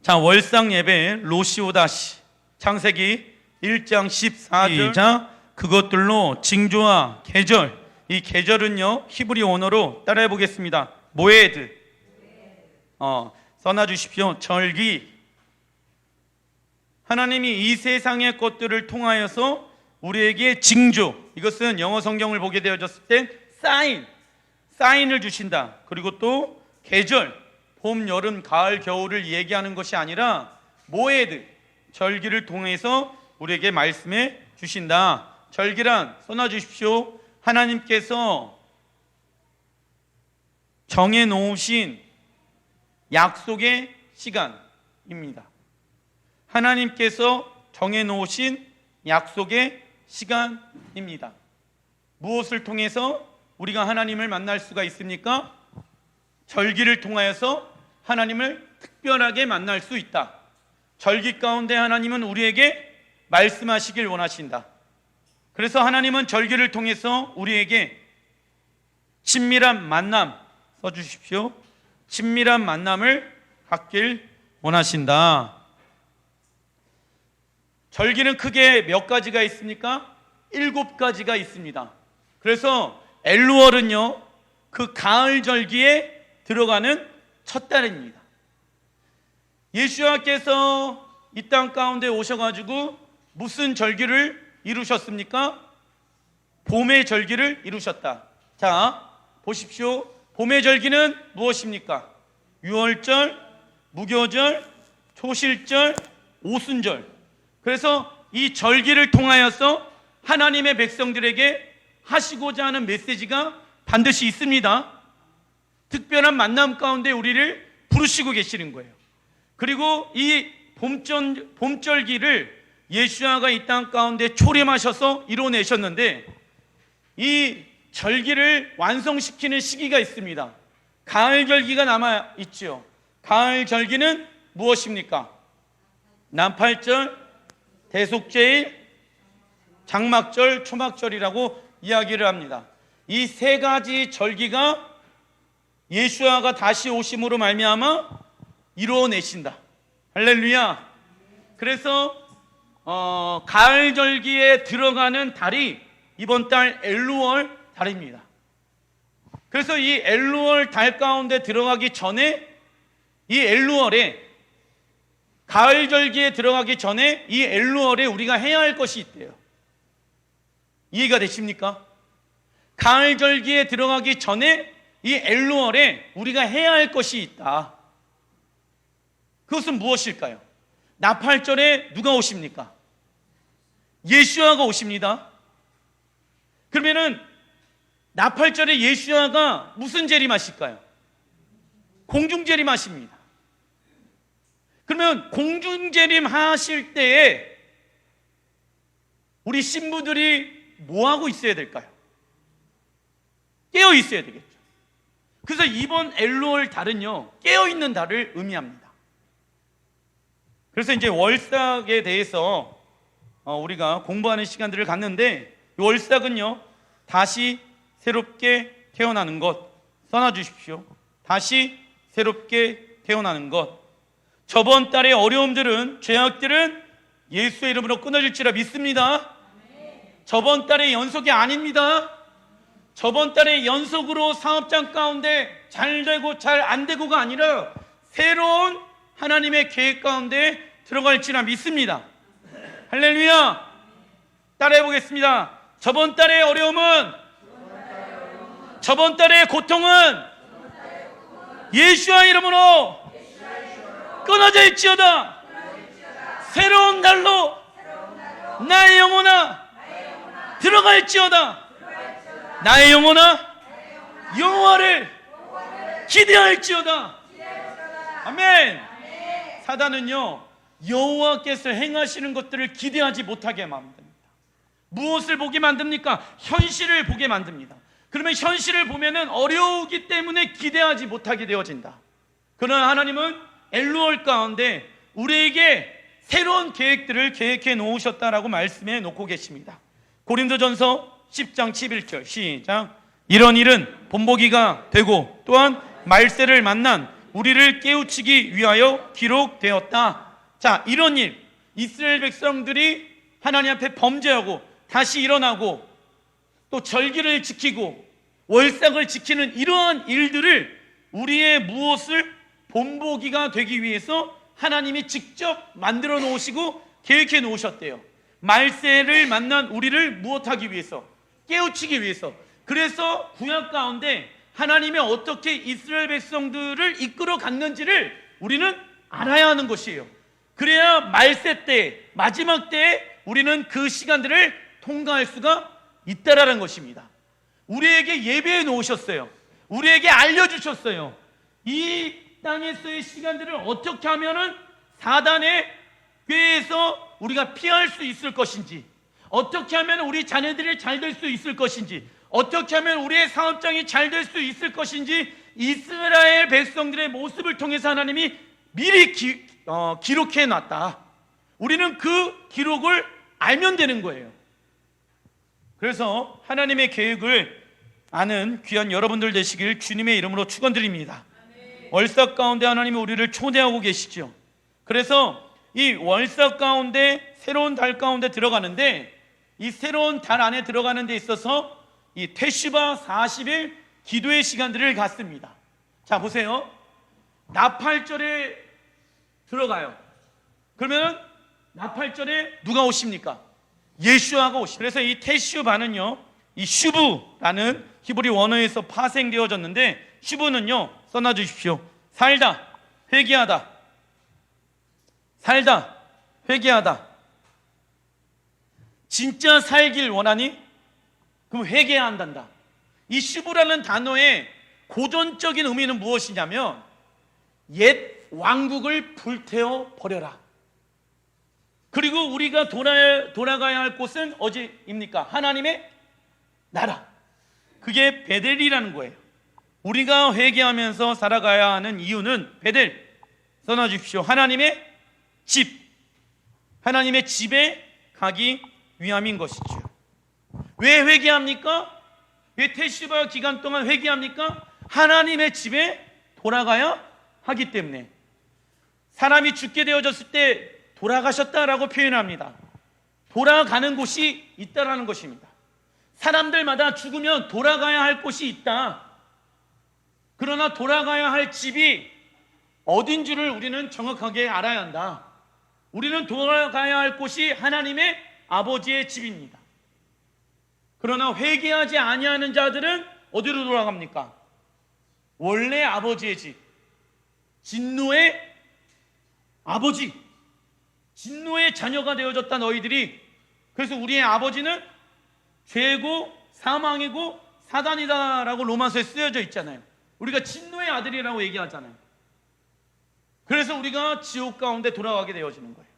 자, 월상 예배 로시오다시 창세기 1장 14절. 자, 그것들로 징조와 계절. 이 계절은요 히브리 언어로 따라해 보겠습니다. 모에드. 써놔 주십시오. 절기. 하나님이 이 세상의 것들을 통하여서 우리에게 징조, 이것은 영어 성경을 보게 되어졌을 때 사인을 주신다. 그리고 또 계절, 봄, 여름, 가을, 겨울을 얘기하는 것이 아니라 모에드, 절기를 통해서 우리에게 말씀해 주신다. 절기란 써놔 주십시오. 하나님께서 정해 놓으신 약속의 시간입니다. 하나님께서 정해 놓으신 약속의 시간입니다. 무엇을 통해서 우리가 하나님을 만날 수가 있습니까? 절기를 통하여서 하나님을 특별하게 만날 수 있다. 절기 가운데 하나님은 우리에게 말씀하시길 원하신다. 그래서 하나님은 절기를 통해서 우리에게 친밀한 만남, 써주십시오. 친밀한 만남을 갖길 원하신다. 절기는 크게 몇 가지가 있습니까? 7가지가 있습니다. 그래서 엘루월은요 그 가을 절기에 들어가는 첫 달입니다. 예수님께서 이 땅 가운데 오셔가지고 무슨 절기를 이루셨습니까? 봄의 절기를 이루셨다. 자, 보십시오. 봄의 절기는 무엇입니까? 유월절, 무교절, 초실절, 오순절. 그래서 이 절기를 통하여서 하나님의 백성들에게 하시고자 하는 메시지가 반드시 있습니다. 특별한 만남 가운데 우리를 부르시고 계시는 거예요. 그리고 이 봄절기를 예수야가 이 땅 가운데 초림하셔서 이뤄내셨는데 이 절기를 완성시키는 시기가 있습니다. 가을 절기가 남아있죠. 가을 절기는 무엇입니까? 나팔절, 대속제일, 장막절, 초막절이라고 이야기를 합니다. 이 3가지 절기가 예수야가 다시 오심으로 말미암아 이루어내신다. 할렐루야. 그래서 가을 절기에 들어가는 달이 이번 달 엘루월 달입니다. 그래서 이 엘루월 달 가운데 들어가기 전에 이 엘루월에 가을 절기에 들어가기 전에 이 엘루월에 우리가 해야 할 것이 있대요. 이해가 되십니까? 가을 절기에 들어가기 전에 이 엘루월에 우리가 해야 할 것이 있다. 그것은 무엇일까요? 나팔절에 누가 오십니까? 예수야가 오십니다. 그러면은 나팔절에 예수야가 무슨 재림하실까요? 공중재림하십니다. 그러면 공중재림 하실 때에 우리 신부들이 뭐하고 있어야 될까요? 깨어 있어야 되겠죠. 그래서 이번 엘루월 달은요 깨어있는 달을 의미합니다. 그래서 이제 월삭에 대해서 우리가 공부하는 시간들을 갖는데 월삭은요 다시 새롭게 태어나는 것 써놔 주십시오. 다시 새롭게 태어나는 것. 저번 달의 어려움들은, 죄악들은 예수의 이름으로 끊어질지라 믿습니다. 저번 달의 연속이 아닙니다. 저번 달의 연속으로 사업장 가운데 잘 되고 잘 안 되고가 아니라 새로운 하나님의 계획 가운데 들어갈지라 믿습니다. 할렐루야. 따라해 보겠습니다. 저번 달의 어려움은, 저번 달의 고통은 예수의 이름으로 끊어질지어다. 새로운 날로 나의 영혼아 들어갈지어다. 나의 영혼아 여호와를 기대할지어다. 아멘. 사단은요 여호와께서 행하시는 것들을 기대하지 못하게 만듭니다. 무엇을 보게 만듭니까? 현실을 보게 만듭니다. 그러면 현실을 보면은 어려우기 때문에 기대하지 못하게 되어진다. 그러나 하나님은 엘루월 가운데 우리에게 새로운 계획들을 계획해 놓으셨다라고 말씀해 놓고 계십니다. 고린도전서 10장 11절 시작. 이런 일은 본보기가 되고 또한 말세를 만난 우리를 깨우치기 위하여 기록되었다. 자, 이런 일, 이스라엘 백성들이 하나님 앞에 범죄하고 다시 일어나고 또 절기를 지키고 월삭을 지키는 이러한 일들을 우리의 무엇을 본보기가 되기 위해서 하나님이 직접 만들어 놓으시고 계획해 놓으셨대요. 말세를 만난 우리를 무엇하기 위해서? 깨우치기 위해서. 그래서 구약 가운데 하나님이 어떻게 이스라엘 백성들을 이끌어 갔는지를 우리는 알아야 하는 것이에요. 그래야 말세 때, 마지막 때에 우리는 그 시간들을 통과할 수가 있다라는 것입니다. 우리에게 예배해 놓으셨어요. 우리에게 알려주셨어요. 이 땅에서의 시간들을 어떻게 하면은 사단의 꾀에서 우리가 피할 수 있을 것인지, 어떻게 하면 우리 자녀들이 잘 될 수 있을 것인지, 어떻게 하면 우리의 사업장이 잘 될 수 있을 것인지 이스라엘 백성들의 모습을 통해서 하나님이 미리 기록해 놨다. 우리는 그 기록을 알면 되는 거예요. 그래서 하나님의 계획을 아는 귀한 여러분들 되시길 주님의 이름으로 축원드립니다. 월삭 가운데 하나님이 우리를 초대하고 계시죠. 그래서 이 월삭 가운데 새로운 달 가운데 들어가는데, 이 새로운 달 안에 들어가는 데 있어서 이 테슈바 40일 기도의 시간들을 갖습니다. 자, 보세요. 나팔절에 들어가요. 그러면 나팔절에 누가 오십니까? 예수아가 오십니다. 그래서 이 테슈바는요, 이 슈브라는 히브리 원어에서 파생되어졌는데, 슈브는요, 써놔주십시오. 살다, 회개하다. 살다, 회개하다. 진짜 살길 원하니? 그럼 회개해야 한단다. 이 슈브라는 단어의 고전적인 의미는 무엇이냐면 옛 왕국을 불태워 버려라. 그리고 우리가 돌아가야 할 곳은 어디입니까? 하나님의 나라. 그게 베델이라는 거예요. 우리가 회개하면서 살아가야 하는 이유는 베델, 써놔주십시오. 하나님의 집, 하나님의 집에 가기 위함인 것이죠. 왜 회개합니까? 왜 테슈바 기간 동안 회개합니까? 하나님의 집에 돌아가야 하기 때문에. 사람이 죽게 되어졌을 때 돌아가셨다라고 표현합니다. 돌아가는 곳이 있다라는 것입니다. 사람들마다 죽으면 돌아가야 할 곳이 있다. 그러나 돌아가야 할 집이 어딘 줄을 우리는 정확하게 알아야 한다. 우리는 돌아가야 할 곳이 하나님의 아버지의 집입니다. 그러나 회개하지 아니하는 자들은 어디로 돌아갑니까? 원래 아버지의 집, 진노의 아버지, 진노의 자녀가 되어졌다 너희들이. 그래서 우리의 아버지는 죄고 사망이고 사단이다라고 로마서에 쓰여져 있잖아요. 우리가 진노의 아들이라고 얘기하잖아요. 그래서 우리가 지옥 가운데 돌아가게 되어지는 거예요.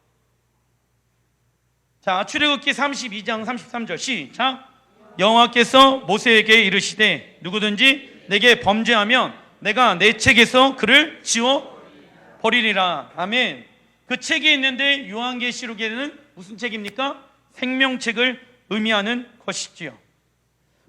자, 출애굽기 32장 33절 시작. 여호와께서 모세에게 이르시되 누구든지 내게 범죄하면 내가 내 책에서 그를 지워 버리리라. 아멘. 그 책이 있는데 요한계시록에는 무슨 책입니까? 생명책을 의미하는 것이지요.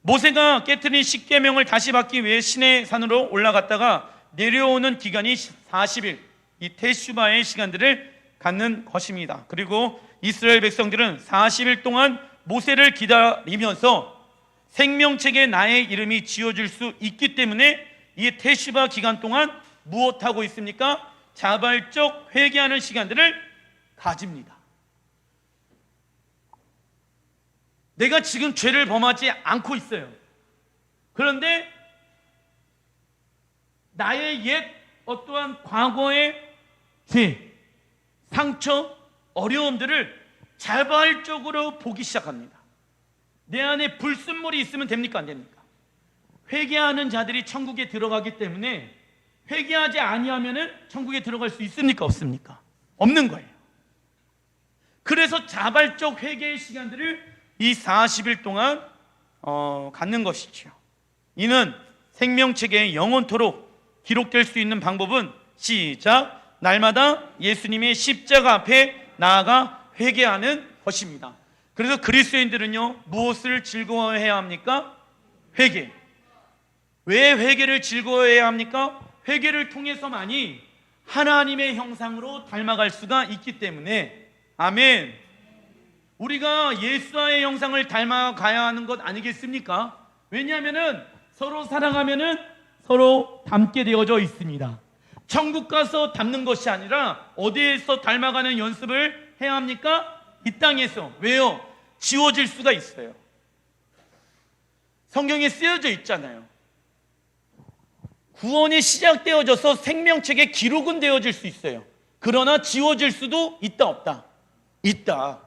모세가 깨트린 십계명을 다시 받기 위해 시내 산으로 올라갔다가 내려오는 기간이 40일, 이 테슈바의 시간들을 갖는 것입니다. 그리고 이스라엘 백성들은 40일 동안 모세를 기다리면서 생명책에 나의 이름이 지어질 수 있기 때문에 이 테슈바 기간 동안 무엇하고 있습니까? 자발적 회개하는 시간들을 가집니다. 내가 지금 죄를 범하지 않고 있어요. 그런데 나의 옛 어떠한 과거의 죄, 상처, 어려움들을 자발적으로 보기 시작합니다. 내 안에 불순물이 있으면 됩니까? 안 됩니까? 회개하는 자들이 천국에 들어가기 때문에 회개하지 아니하면은 천국에 들어갈 수 있습니까? 없습니까? 없는 거예요. 그래서 자발적 회개의 시간들을 이 40일 동안 갖는 것이죠. 이는 생명책에 영원토록 기록될 수 있는 방법은 시작. 날마다 예수님의 십자가 앞에 나아가 회개하는 것입니다. 그래서 그리스도인들은요, 무엇을 즐거워해야 합니까? 회개. 왜 회개를 즐거워해야 합니까? 회개를 통해서만이 하나님의 형상으로 닮아갈 수가 있기 때문에, 아멘, 우리가 예수와의 형상을 닮아가야 하는 것 아니겠습니까? 왜냐하면 서로 사랑하면 서로 닮게 되어져 있습니다. 천국 가서 닮는 것이 아니라 어디에서 닮아가는 연습을 해야 합니까? 이 땅에서. 왜요? 지워질 수가 있어요. 성경에 쓰여져 있잖아요. 구원이 시작되어져서 생명책에 기록은 되어질 수 있어요. 그러나 지워질 수도 있다, 없다? 있다.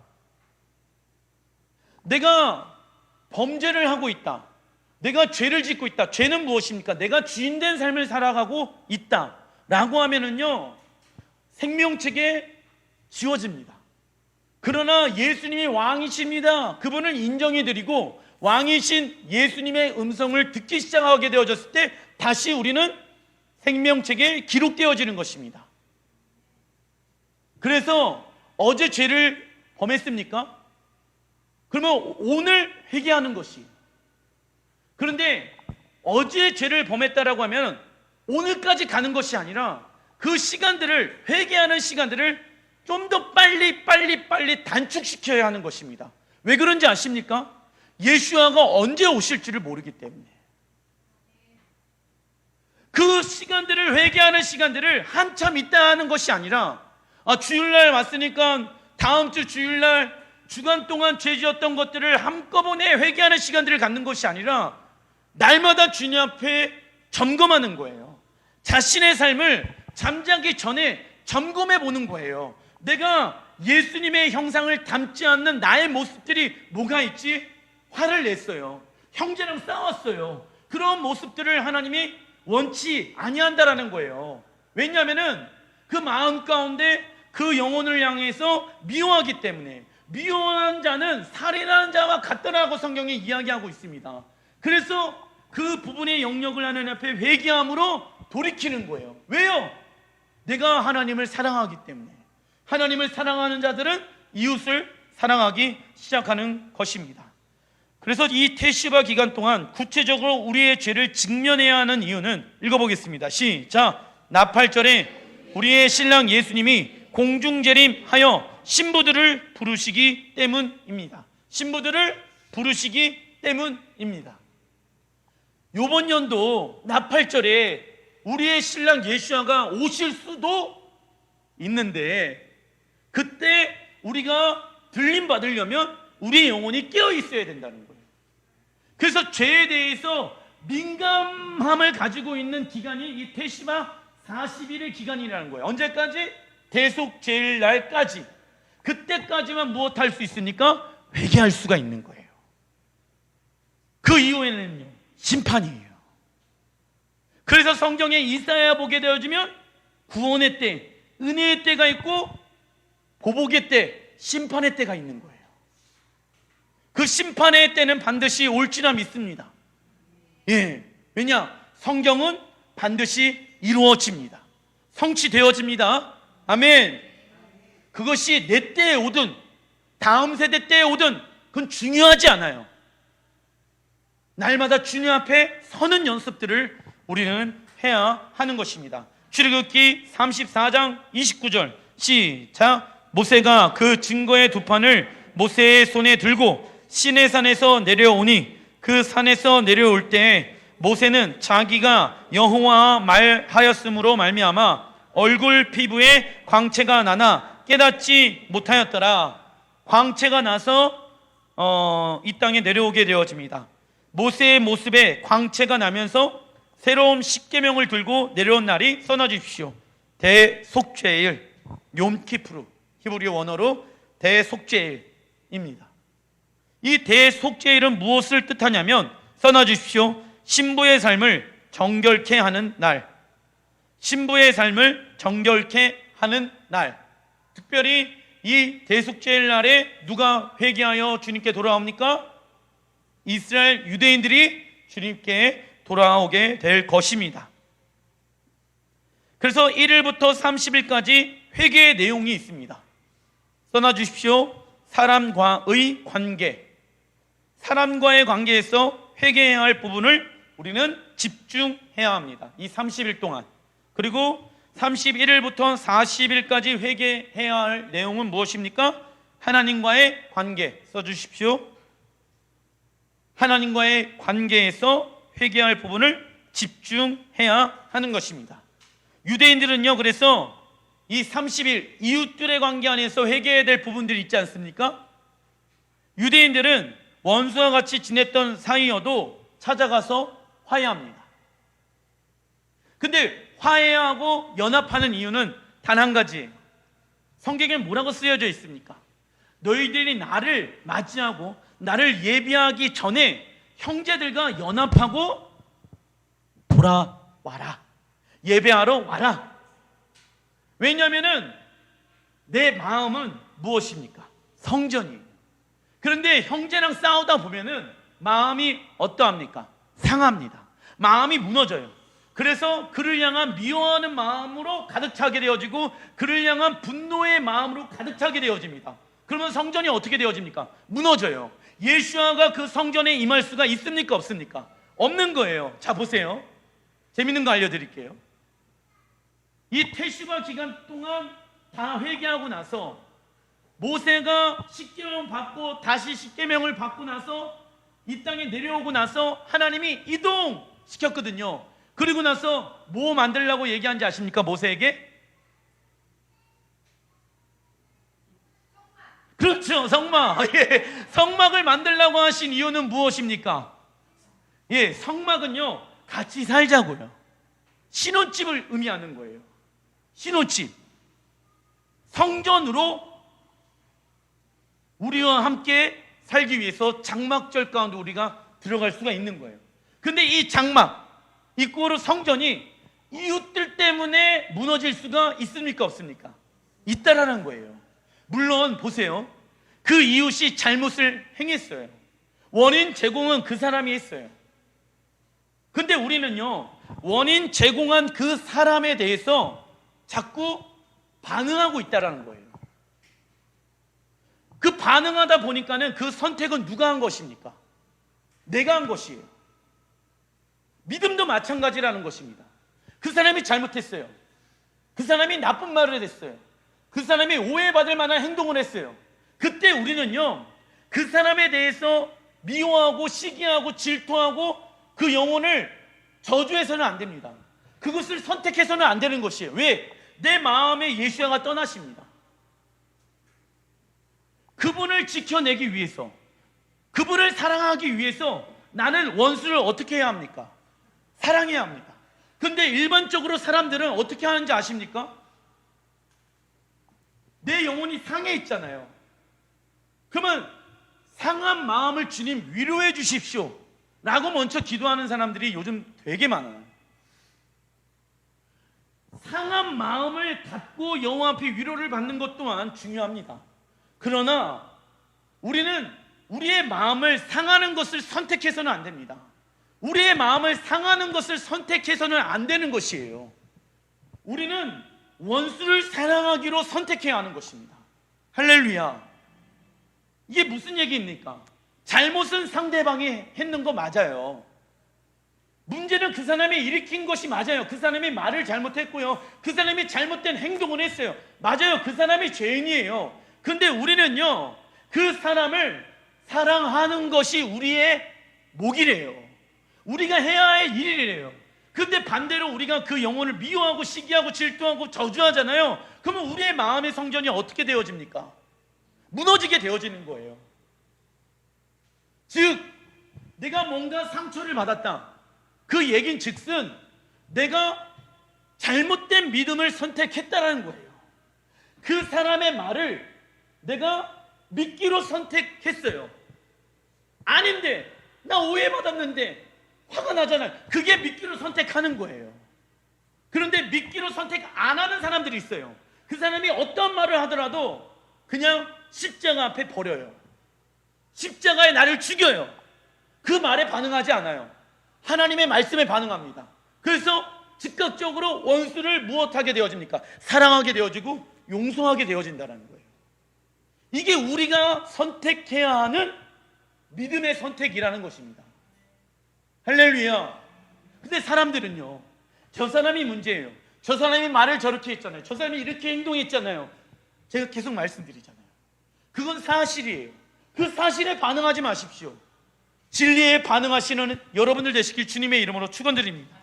내가 범죄를 하고 있다, 내가 죄를 짓고 있다. 죄는 무엇입니까? 내가 주인된 삶을 살아가고 있다 라고 하면은요, 생명책에 지워집니다. 그러나 예수님이 왕이십니다. 그분을 인정해드리고 왕이신 예수님의 음성을 듣기 시작하게 되어졌을 때 다시 우리는 생명책에 기록되어지는 것입니다. 그래서 어제 죄를 범했습니까? 그러면 오늘 회개하는 것이. 그런데 어제 죄를 범했다라고 하면 오늘까지 가는 것이 아니라 그 시간들을, 회개하는 시간들을 좀 더 빨리 단축시켜야 하는 것입니다. 왜 그런지 아십니까? 예수아가 언제 오실지를 모르기 때문에. 그 시간들을, 회개하는 시간들을 한참 있다 하는 것이 아니라, 주일날 왔으니까 다음 주 주일날 주간 동안 죄 지었던 것들을 한꺼번에 회개하는 시간들을 갖는 것이 아니라 날마다 주님 앞에 점검하는 거예요. 자신의 삶을 잠자기 전에 점검해 보는 거예요. 내가 예수님의 형상을 닮지 않는 나의 모습들이 뭐가 있지? 화를 냈어요. 형제랑 싸웠어요. 그런 모습들을 하나님이 원치 아니한다라는 거예요. 왜냐하면 그 마음 가운데 그 영혼을 향해서 미워하기 때문에. 미워하는 자는 살인하는 자와 같다라고 성경이 이야기하고 있습니다. 그래서 그 부분의 영역을 하나님 앞에 회개함으로 돌이키는 거예요. 왜요? 내가 하나님을 사랑하기 때문에. 하나님을 사랑하는 자들은 이웃을 사랑하기 시작하는 것입니다. 그래서 이 테시바 기간 동안 구체적으로 우리의 죄를 직면해야 하는 이유는, 읽어보겠습니다. 시작. 나팔절에 우리의 신랑 예수님이 공중재림하여 신부들을 부르시기 때문입니다. 신부들을 부르시기 때문입니다. 이번 연도 나팔절에 우리의 신랑 예수아가 오실 수도 있는데, 그때 우리가 들림 받으려면 우리의 영혼이 깨어 있어야 된다는 거예요. 그래서 죄에 대해서 민감함을 가지고 있는 기간이 이 테시바 40일의 기간이라는 거예요. 언제까지? 대속제일날까지. 그때까지만 무엇할 수 있습니까? 회개할 수가 있는 거예요. 그 이후에는요, 심판이에요. 그래서 성경에 이사야 보게 되어지면 구원의 때, 은혜의 때가 있고 보복의 때, 심판의 때가 있는 거예요. 그 심판의 때는 반드시 올지라 믿습니다. 예, 왜냐? 성경은 반드시 이루어집니다. 성취되어집니다. 아멘. 그것이 내 때에 오든 다음 세대 때에 오든 그건 중요하지 않아요. 날마다 주님 앞에 서는 연습들을 우리는 해야 하는 것입니다. 출애굽기 34장 29절 시작. 모세가 그 증거의 두 판을 모세의 손에 들고 시내산에서 내려오니 그 산에서 내려올 때에 모세는 자기가 여호와와 말하였으므로 말미암아 얼굴 피부에 광채가 나나 깨닫지 못하였더라. 광채가 나서 이 땅에 내려오게 되어집니다. 모세의 모습에 광채가 나면서 새로운 십계명을 들고 내려온 날이 써놔주십시오. 대속죄일, 욤키푸르, 히브리 원어로 대속죄일입니다. 이 대속죄일은 무엇을 뜻하냐면, 써놔주십시오. 신부의 삶을 정결케 하는 날. 신부의 삶을 정결케 하는 날. 특별히 이 대속죄일 날에 누가 회개하여 주님께 돌아옵니까? 이스라엘 유대인들이 주님께 돌아오게 될 것입니다. 그래서 1일부터 30일까지 회개의 내용이 있습니다. 써놔주십시오. 사람과의 관계. 사람과의 관계에서 회개해야 할 부분을 우리는 집중해야 합니다. 이 30일 동안. 그리고 31일부터 40일까지 회개해야 할 내용은 무엇입니까? 하나님과의 관계 써주십시오. 하나님과의 관계에서 회개할 부분을 집중해야 하는 것입니다. 유대인들은요, 그래서 이 30일 이웃들의 관계 안에서 회개해야 될 부분들이 있지 않습니까? 유대인들은 원수와 같이 지냈던 사이여도 찾아가서 화해합니다. 근데 화해하고 연합하는 이유는 단 한 가지예요. 성경에 뭐라고 쓰여져 있습니까? 너희들이 나를 맞이하고 나를 예비하기 전에 형제들과 연합하고 돌아와라. 예배하러 와라. 왜냐하면은 내 마음은 무엇입니까? 성전이에요. 그런데 형제랑 싸우다 보면은 마음이 어떠합니까? 상합니다. 마음이 무너져요. 그래서 그를 향한 미워하는 마음으로 가득 차게 되어지고 그를 향한 분노의 마음으로 가득 차게 되어집니다. 그러면 성전이 어떻게 되어집니까? 무너져요. 예수아가 그 성전에 임할 수가 있습니까? 없습니까? 없는 거예요. 자, 보세요. 재밌는 거 알려드릴게요. 이 태슈가 기간 동안 다 회개하고 나서 모세가 십계명 받고 다시 십계명을 받고 나서 이 땅에 내려오고 나서 하나님이 이동시켰거든요. 그리고 나서 뭐 만들려고 얘기한지 아십니까? 모세에게? 그렇죠, 성막. 예, 성막을 만들려고 하신 이유는 무엇입니까? 예, 성막은요, 같이 살자고요. 신혼집을 의미하는 거예요. 신혼집. 성전으로 우리와 함께 살기 위해서 장막절 가운데 우리가 들어갈 수가 있는 거예요. 근데 이 장막, 이꼬르 성전이 이웃들 때문에 무너질 수가 있습니까? 없습니까? 있다라는 거예요. 물론 보세요. 그 이웃이 잘못을 행했어요. 원인 제공은 그 사람이 했어요. 근데 우리는요, 원인 제공한 그 사람에 대해서 자꾸 반응하고 있다라는 거예요. 그 반응하다 보니까는 그 선택은 누가 한 것입니까? 내가 한 것이에요. 믿음도 마찬가지라는 것입니다. 그 사람이 잘못했어요. 그 사람이 나쁜 말을 했어요. 그 사람이 오해받을 만한 행동을 했어요. 그때 우리는요, 그 사람에 대해서 미워하고 시기하고 질투하고 그 영혼을 저주해서는 안 됩니다. 그것을 선택해서는 안 되는 것이에요. 왜? 내 마음에 예수야가 떠나십니다. 그분을 지켜내기 위해서, 그분을 사랑하기 위해서 나는 원수를 어떻게 해야 합니까? 사랑해야 합니다. 근데 일반적으로 사람들은 어떻게 하는지 아십니까? 내 영혼이 상해 있잖아요. 그러면 상한 마음을 주님 위로해 주십시오 라고 먼저 기도하는 사람들이 요즘 되게 많아요. 상한 마음을 갖고 여호와 앞에 위로를 받는 것 또한 중요합니다. 그러나 우리는 우리의 마음을 상하는 것을 선택해서는 안 됩니다. 우리의 마음을 상하는 것을 선택해서는 안 되는 것이에요. 우리는 원수를 사랑하기로 선택해야 하는 것입니다. 할렐루야. 이게 무슨 얘기입니까? 잘못은 상대방이 했는 거 맞아요. 문제는 그 사람이 일으킨 것이 맞아요. 그 사람이 말을 잘못했고요. 그 사람이 잘못된 행동을 했어요. 맞아요. 그 사람이 죄인이에요. 근데 우리는요, 그 사람을 사랑하는 것이 우리의 목이래요. 우리가 해야 할 일이래요. 근데 반대로 우리가 그 영혼을 미워하고 시기하고 질투하고 저주하잖아요. 그러면 우리의 마음의 성전이 어떻게 되어집니까? 무너지게 되어지는 거예요. 즉, 내가 뭔가 상처를 받았다. 그 얘긴 즉슨 내가 잘못된 믿음을 선택했다라는 거예요. 그 사람의 말을 내가 믿기로 선택했어요. 아닌데, 나 오해받았는데 화가 나잖아요. 그게 믿기로 선택하는 거예요. 그런데 믿기로 선택 안 하는 사람들이 있어요. 그 사람이 어떤 말을 하더라도 그냥 십자가 앞에 버려요. 십자가에 나를 죽여요. 그 말에 반응하지 않아요. 하나님의 말씀에 반응합니다. 그래서 즉각적으로 원수를 무엇하게 되어집니까? 사랑하게 되어지고 용서하게 되어진다는 거예요. 이게 우리가 선택해야 하는 믿음의 선택이라는 것입니다. 할렐루야. 근데 사람들은요, 저 사람이 문제예요. 저 사람이 말을 저렇게 했잖아요. 저 사람이 이렇게 행동했잖아요. 제가 계속 말씀드리잖아요. 그건 사실이에요. 그 사실에 반응하지 마십시오. 진리에 반응하시는 여러분들 되시길 주님의 이름으로 축원드립니다.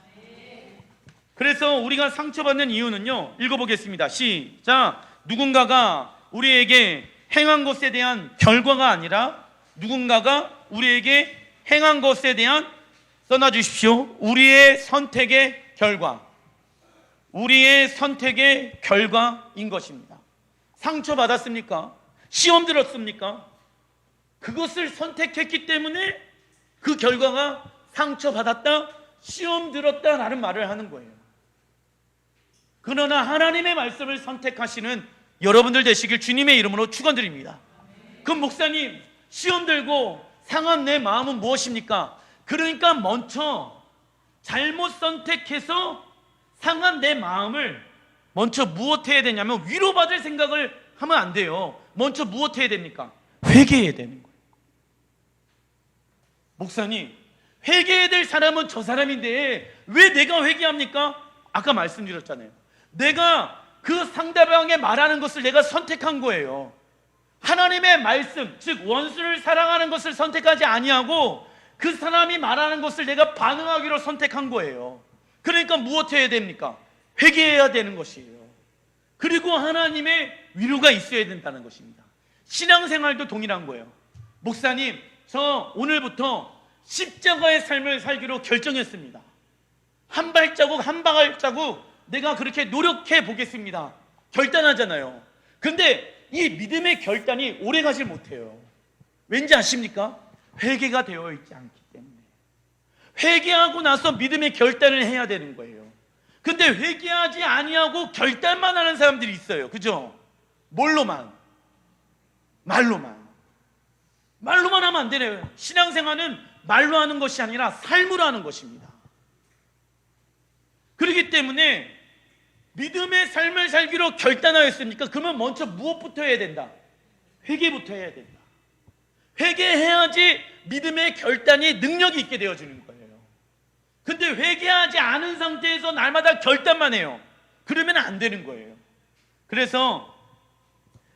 그래서 우리가 상처받는 이유는요, 읽어보겠습니다. 시작. 누군가가 우리에게 행한 것에 대한 결과가 아니라 누군가가 우리에게 행한 것에 대한, 써놔주십시오, 우리의 선택의 결과, 우리의 선택의 결과인 것입니다. 상처받았습니까? 시험 들었습니까? 그것을 선택했기 때문에 그 결과가 상처받았다, 시험 들었다라는 말을 하는 거예요. 그러나 하나님의 말씀을 선택하시는 여러분들 되시길 주님의 이름으로 축원드립니다. 그럼 목사님, 시험 들고 상한 내 마음은 무엇입니까? 그러니까 먼저 잘못 선택해서 상한 내 마음을 먼저 무엇 해야 되냐면 위로받을 생각을 하면 안 돼요. 먼저 무엇 해야 됩니까? 회개해야 되는 거예요. 목사님, 회개해야 될 사람은 저 사람인데 왜 내가 회개합니까? 아까 말씀드렸잖아요. 내가 그 상대방의 말하는 것을 내가 선택한 거예요. 하나님의 말씀, 즉 원수를 사랑하는 것을 선택하지 아니하고 그 사람이 말하는 것을 내가 반응하기로 선택한 거예요. 그러니까 무엇 해야 됩니까? 회개해야 되는 것이에요. 그리고 하나님의 위로가 있어야 된다는 것입니다. 신앙생활도 동일한 거예요. 목사님, 저 오늘부터 십자가의 삶을 살기로 결정했습니다. 한 발자국 한 발자국 내가 그렇게 노력해 보겠습니다. 결단하잖아요. 근데 이 믿음의 결단이 오래 가질 못해요. 왠지 아십니까? 회개가 되어 있지 않기 때문에. 회개하고 나서 믿음의 결단을 해야 되는 거예요. 근데 회개하지 아니하고 결단만 하는 사람들이 있어요. 그죠? 뭘로만? 말로만 하면 안 되네요. 신앙생활은 말로 하는 것이 아니라 삶으로 하는 것입니다. 그렇기 때문에 믿음의 삶을 살기로 결단하였습니까? 그러면 먼저 무엇부터 해야 된다? 회개부터 해야 된다. 회개해야지 믿음의 결단이 능력이 있게 되어지는 거예요. 근데 회개하지 않은 상태에서 날마다 결단만 해요. 그러면 안 되는 거예요. 그래서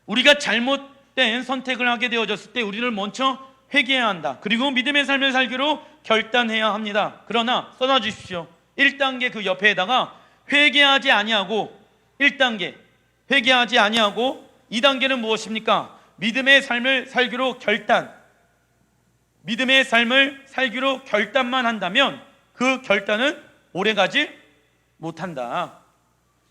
우리가 잘못된 선택을 하게 되어졌을 때 우리를 먼저 회개해야 한다. 그리고 믿음의 삶을 살기로 결단해야 합니다. 그러나 써놔주십시오. 1단계 그 옆에다가 회개하지 아니하고, 1단계 회개하지 아니하고, 2단계는 무엇입니까? 믿음의 삶을 살기로 결단. 믿음의 삶을 살기로 결단만 한다면 그 결단은 오래가지 못한다.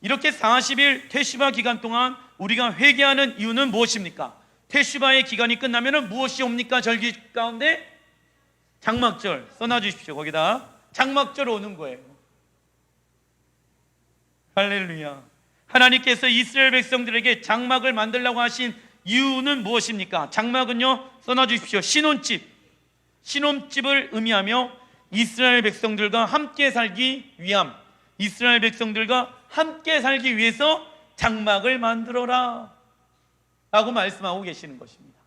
이렇게 40일 테슈바 기간 동안 우리가 회개하는 이유는 무엇입니까? 테슈바의 기간이 끝나면 무엇이 옵니까? 절기 가운데 장막절, 써놔주십시오. 거기다 장막절 오는 거예요. 할렐루야. 하나님께서 이스라엘 백성들에게 장막을 만들라고 하신 이유는 무엇입니까? 장막은요, 써놔주십시오. 신혼집을 의미하며 이스라엘 백성들과 함께 살기 위함, 이스라엘 백성들과 함께 살기 위해서 장막을 만들어라 라고 말씀하고 계시는 것입니다.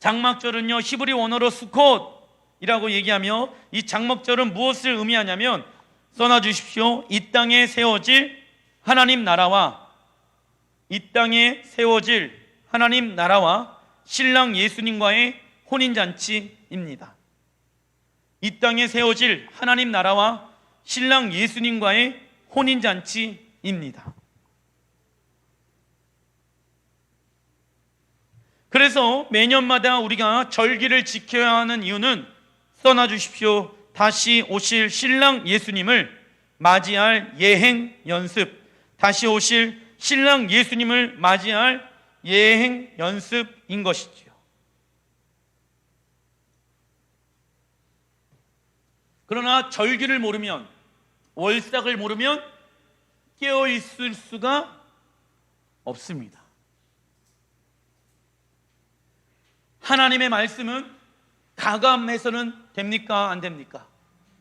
장막절은요, 히브리 원어로 수콧이라고 얘기하며 이 장막절은 무엇을 의미하냐면, 써놔주십시오. 이 땅에 세워질 하나님 나라와, 이 땅에 세워질 하나님 나라와 신랑 예수님과의 혼인잔치입니다. 이 땅에 세워질 하나님 나라와 신랑 예수님과의 혼인잔치입니다. 그래서 매년마다 우리가 절기를 지켜야 하는 이유는, 써놔주십시오. 다시 오실 신랑 예수님을 맞이할 예행 연습, 다시 오실 신랑 예수님을 맞이할 예행 연습인 것이지요. 그러나 절기를 모르면, 월삭을 모르면 깨어있을 수가 없습니다. 하나님의 말씀은 가감해서는 됩니까? 안 됩니까?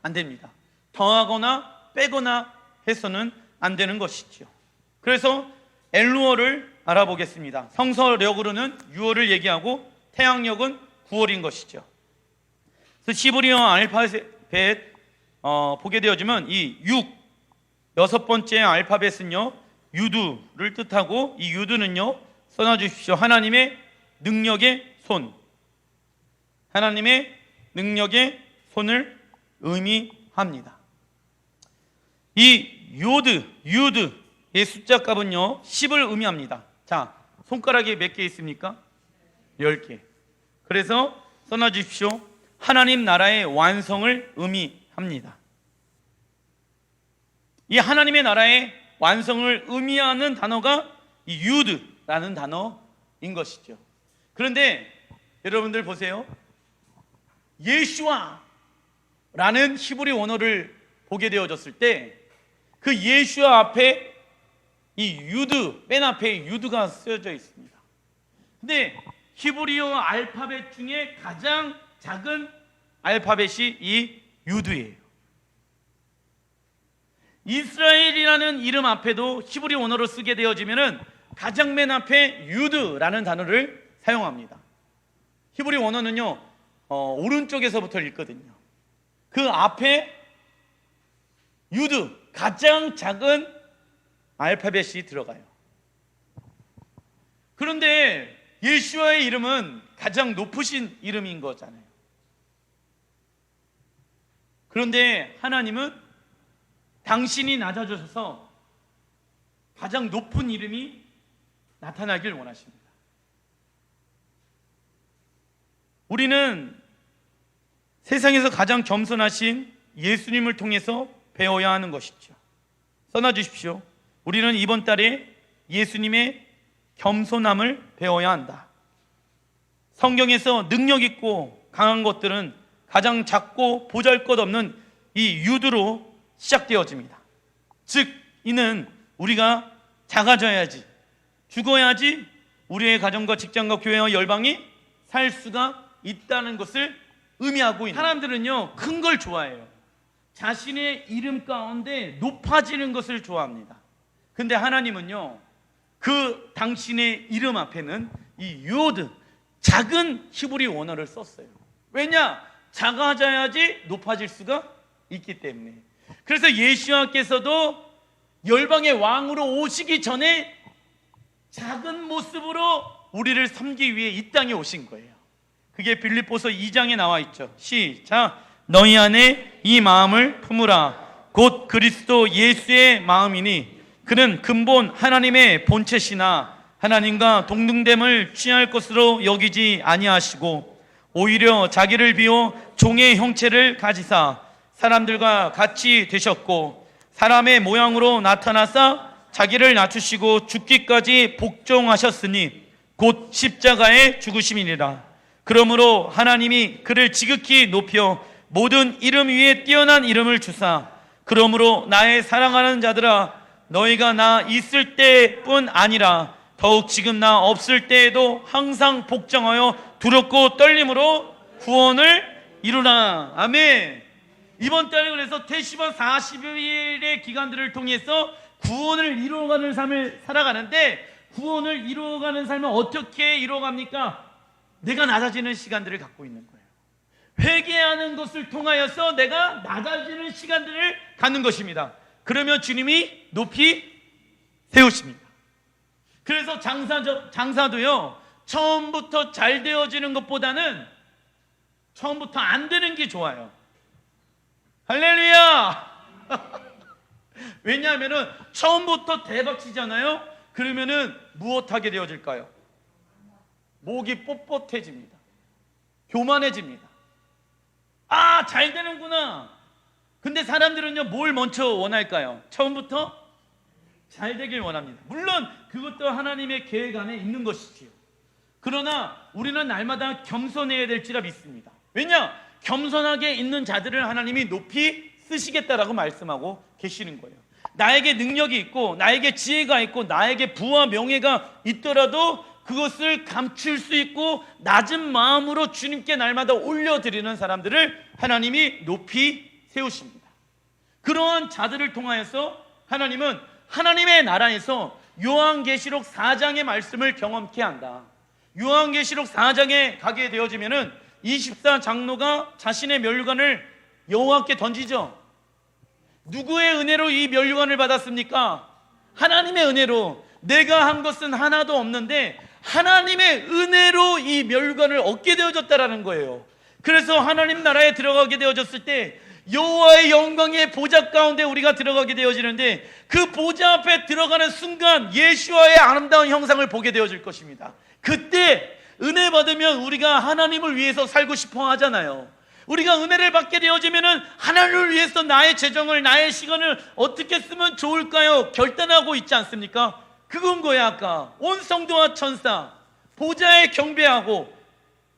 안 됩니다. 더하거나 빼거나 해서는 안 되는 것이죠. 그래서 엘루어를 알아보겠습니다. 성서력으로는 6월을 얘기하고 태양력은 9월인 것이죠. 그래서 히브리어 알파벳 보게 되어지면 이 6, 여섯 번째 알파벳은요, 유두를 뜻하고, 이 유두는요, 써놔주십시오. 하나님의 능력의 손, 하나님의 능력의 손을 의미합니다. 이 유드의 숫자 값은요 10을 의미합니다. 자, 손가락에 몇 개 있습니까? 10개. 그래서 써놔주십시오. 하나님 나라의 완성을 의미합니다. 이 하나님의 나라의 완성을 의미하는 단어가 이 유드라는 단어인 것이죠. 그런데 여러분들 보세요. 예슈아라는 히브리 원어를 보게 되어졌을 때 그 예슈아 앞에 이 유드, 맨 앞에 유드가 쓰여져 있습니다. 근데 히브리어 알파벳 중에 가장 작은 알파벳이 이 유드예요. 이스라엘이라는 이름 앞에도 히브리 원어로 쓰게 되어지면은 가장 맨 앞에 유드라는 단어를 사용합니다. 히브리 원어는요 오른쪽에서부터 읽거든요. 그 앞에 유드, 가장 작은 알파벳이 들어가요. 그런데 예수와의 이름은 가장 높으신 이름인 거잖아요. 그런데 하나님은 당신이 낮아져서 가장 높은 이름이 나타나길 원하십니다. 우리는 세상에서 가장 겸손하신 예수님을 통해서 배워야 하는 것이죠. 써놔주십시오. 우리는 이번 달에 예수님의 겸손함을 배워야 한다. 성경에서 능력 있고 강한 것들은 가장 작고 보잘것없는 이 유두로 시작되어집니다. 즉 이는 우리가 작아져야지, 죽어야지 우리의 가정과 직장과 교회와 열방이 살 수가 있다는 것을 의미하고 있는, 사람들은요 큰 걸 좋아해요. 자신의 이름 가운데 높아지는 것을 좋아합니다. 근데 하나님은요 그 당신의 이름 앞에는 이 유드, 작은 히브리 원어를 썼어요. 왜냐? 작아져야지 높아질 수가 있기 때문에. 그래서 예수님께서도 열방의 왕으로 오시기 전에 작은 모습으로 우리를 섬기기 위해 이 땅에 오신 거예요. 그게 빌립보서 2장에 나와 있죠. 시작. 너희 안에 이 마음을 품으라. 곧 그리스도 예수의 마음이니 그는 근본 하나님의 본체시나 하나님과 동등됨을 취할 것으로 여기지 아니하시고 오히려 자기를 비워 종의 형체를 가지사 사람들과 같이 되셨고 사람의 모양으로 나타나사 자기를 낮추시고 죽기까지 복종하셨으니 곧 십자가의 죽으심이니라. 그러므로 하나님이 그를 지극히 높여 모든 이름 위에 뛰어난 이름을 주사 그러므로 나의 사랑하는 자들아 너희가 나 있을 때뿐 아니라 더욱 지금 나 없을 때에도 항상 복종하여 두렵고 떨림으로 구원을 이루라. 아멘. 이번 달에 그래서 태시반 40일의 기간들을 통해서 구원을 이루어가는 삶을 살아가는데, 구원을 이루어가는 삶은 어떻게 이루어갑니까? 내가 낮아지는 시간들을 갖고 있는 거예요. 회개하는 것을 통하여서 내가 낮아지는 시간들을 갖는 것입니다. 그러면 주님이 높이 세우십니다. 그래서 장사도요 처음부터 잘 되어지는 것보다는 처음부터 안 되는 게 좋아요. 할렐루야. 왜냐하면은 처음부터 대박치잖아요. 그러면은 무엇하게 되어질까요? 목이 뻣뻣해집니다. 교만해집니다. 아, 잘 되는구나. 근데 사람들은요 뭘 먼저 원할까요? 처음부터 잘 되길 원합니다. 물론 그것도 하나님의 계획 안에 있는 것이지요. 그러나 우리는 날마다 겸손해야 될지라 믿습니다. 왜냐? 겸손하게 있는 자들을 하나님이 높이 쓰시겠다라고 말씀하고 계시는 거예요. 나에게 능력이 있고 나에게 지혜가 있고 나에게 부와 명예가 있더라도 그것을 감출 수 있고 낮은 마음으로 주님께 날마다 올려드리는 사람들을 하나님이 높이 세우십니다. 그러한 자들을 통하여서 하나님은 하나님의 나라에서 요한계시록 4장의 말씀을 경험케 한다. 요한계시록 4장에 가게 되어지면은 24장로가 자신의 면류관을 여호와께 던지죠. 누구의 은혜로 이 면류관을 받았습니까? 하나님의 은혜로. 내가 한 것은 하나도 없는데 하나님의 은혜로 이 면류관을 얻게 되어졌다라는 거예요. 그래서 하나님 나라에 들어가게 되어졌을 때 여호와의 영광의 보좌 가운데 우리가 들어가게 되어지는데, 그 보좌 앞에 들어가는 순간 예수와의 아름다운 형상을 보게 되어질 것입니다. 그때 은혜 받으면 우리가 하나님을 위해서 살고 싶어 하잖아요. 우리가 은혜를 받게 되어지면 하나님을 위해서 나의 재정을, 나의 시간을 어떻게 쓰면 좋을까요? 결단하고 있지 않습니까? 그건 거야. 아까 온 성도와 천사 보좌에 경배하고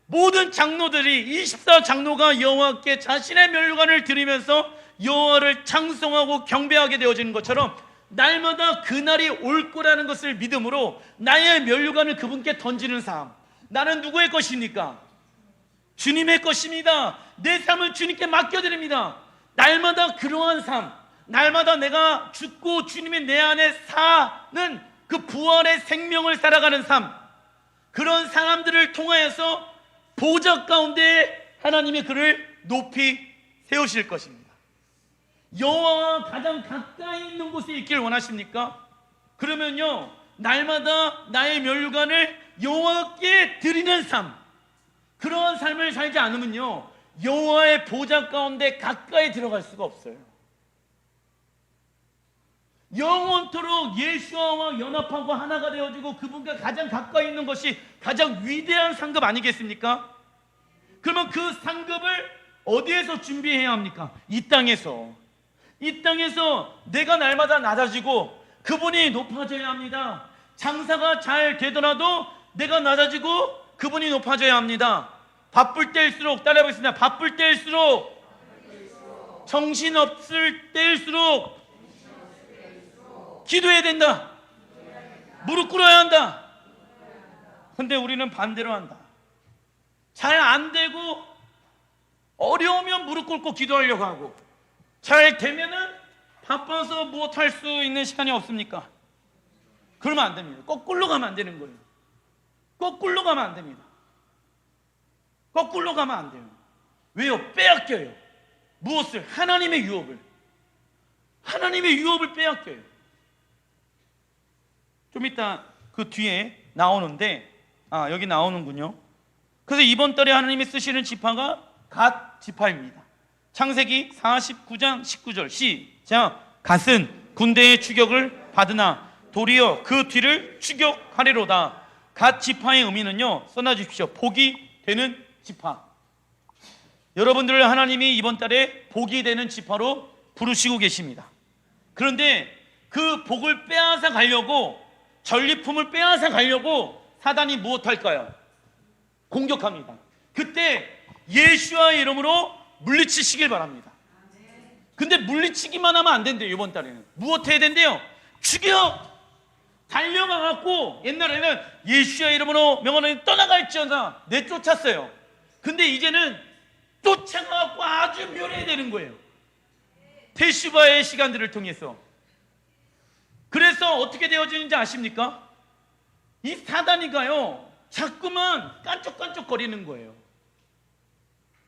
모든 장로들이 24장로가 여호와께 자신의 면류관을 드리면서 여호와를 찬송하고 경배하게 되어지는 것처럼 날마다 그날이 올 거라는 것을 믿음으로 나의 면류관을 그분께 던지는 삶. 나는 누구의 것입니까? 주님의 것입니다. 내 삶을 주님께 맡겨드립니다. 날마다 그러한 삶, 날마다 내가 죽고 주님이 내 안에 사는 그 부활의 생명을 살아가는 삶, 그런 사람들을 통하여서 보좌 가운데 하나님이 그를 높이 세우실 것입니다. 여호와와 가장 가까이 있는 곳에 있길 원하십니까? 그러면요, 날마다 나의 면류관을 여호와께 드리는 삶, 그러한 삶을 살지 않으면요, 여호와의 보좌 가운데 가까이 들어갈 수가 없어요. 영원토록 예수와 연합하고 하나가 되어지고 그분과 가장 가까이 있는 것이 가장 위대한 상급 아니겠습니까? 그러면 그 상급을 어디에서 준비해야 합니까? 이 땅에서. 이 땅에서 내가 날마다 낮아지고 그분이 높아져야 합니다. 장사가 잘 되더라도 내가 낮아지고 그분이 높아져야 합니다. 바쁠 때일수록, 따라해보겠습니다. 바쁠 때일수록, 정신없을 때일수록 기도해야 된다. 무릎 꿇어야 한다. 근데 우리는 반대로 한다. 잘 안 되고 어려우면 무릎 꿇고 기도하려고 하고, 잘 되면은 바빠서 무엇 할 수 있는 시간이 없습니까? 그러면 안 됩니다. 거꾸로 가면 안 되는 거예요. 거꾸로 가면 안 됩니다. 거꾸로 가면 안 돼요. 왜요? 빼앗겨요. 무엇을? 하나님의 유업을. 하나님의 유업을 빼앗겨요. 좀 이따 그 뒤에 나오는데, 여기 나오는군요. 그래서 이번 달에 하나님이 쓰시는 지파가 갓 지파입니다. 창세기 49장 19절 시작. 갓은 군대의 추격을 받으나 도리어 그 뒤를 추격하리로다. 갓 지파의 의미는요, 써놔주십시오. 복이 되는 지파. 여러분들을 하나님이 이번 달에 복이 되는 지파로 부르시고 계십니다. 그런데 그 복을 빼앗아 가려고, 전리품을 빼앗아 가려고 사단이 무엇할까요? 공격합니다. 그때 예수와의 이름으로 물리치시길 바랍니다. 근데 물리치기만 하면 안 된대요. 이번 달에는 무엇 해야 된대요? 죽여! 달려가갖고, 옛날에는 예수의 이름으로 명하노니 떠나갈지어다 내쫓았어요. 근데 이제는 쫓아가갖고 아주 멸해야 되는 거예요. 테슈바의 시간들을 통해서. 그래서 어떻게 되어지는지 아십니까? 이 사단이가요, 자꾸만 깐족깐족 거리는 거예요.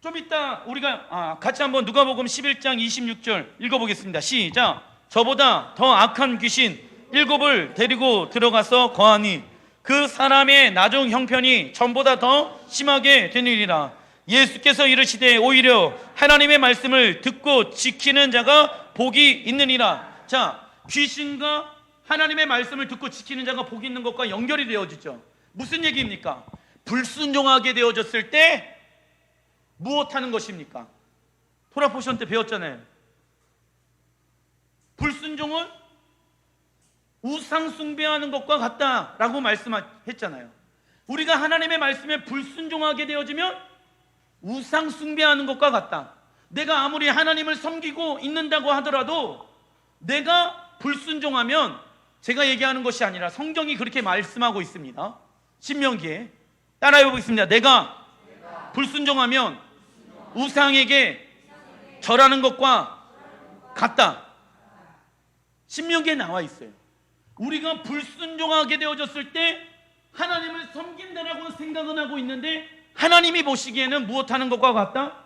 좀 이따 우리가 같이 한번 누가복음 11장 26절 읽어보겠습니다. 시작. 저보다 더 악한 귀신 7을 데리고 들어가서 거하니 그 사람의 나중 형편이 전보다 더 심하게 되느니라. 예수께서 이르시되 오히려 하나님의 말씀을 듣고 지키는 자가 복이 있느니라. 자, 귀신과 하나님의 말씀을 듣고 지키는 자가 복이 있는 것과 연결이 되어지죠. 무슨 얘기입니까? 불순종하게 되어졌을 때 무엇하는 것입니까? 토라포션 때 배웠잖아요. 불순종은 우상 숭배하는 것과 같다라고 말씀했잖아요. 우리가 하나님의 말씀에 불순종하게 되어지면 우상 숭배하는 것과 같다. 내가 아무리 하나님을 섬기고 있는다고 하더라도 내가 불순종하면, 제가 얘기하는 것이 아니라 성경이 그렇게 말씀하고 있습니다. 신명기에 따라해 보겠습니다. 내가 불순종하면 우상에게 절하는 것과 같다. 신명기에 나와 있어요. 우리가 불순종하게 되어졌을 때 하나님을 섬긴다라고 생각은 하고 있는데, 하나님이 보시기에는 무엇하는 것과 같다?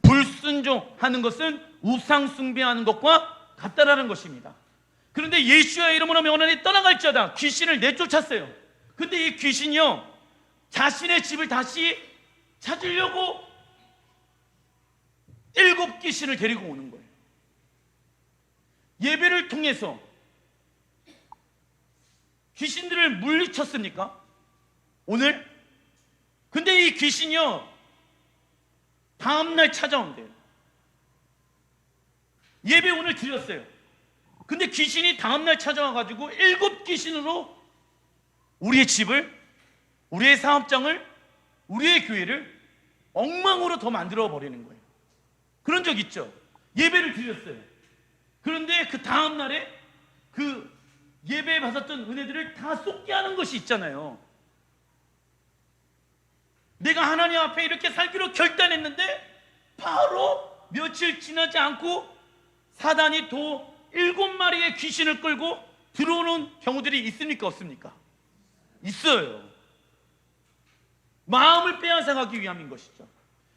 불순종하는 것은 우상 숭배하는 것과 같다라는 것입니다. 그런데 예수의 이름으로 명하노니 떠나갈지어다 귀신을 내쫓았어요. 근데 이 귀신이요 자신의 집을 다시 찾으려고 7 귀신을 데리고 오는 거예요. 예배를 통해서 귀신들을 물리쳤습니까? 오늘? 근데 이 귀신이요 다음날 찾아온대요. 예배 오늘 드렸어요. 근데 귀신이 다음날 찾아와가지고 7 귀신으로 우리의 집을, 우리의 사업장을, 우리의 교회를 엉망으로 더 만들어 버리는 거예요. 그런 적 있죠? 예배를 드렸어요. 그런데 그 다음날에 그 예배에 받았던 은혜들을 다 쏟게 하는 것이 있잖아요. 내가 하나님 앞에 이렇게 살기로 결단했는데 바로 며칠 지나지 않고 사단이 또 7마리의 귀신을 끌고 들어오는 경우들이 있습니까? 없습니까? 있어요. 마음을 빼앗아가기 위함인 것이죠.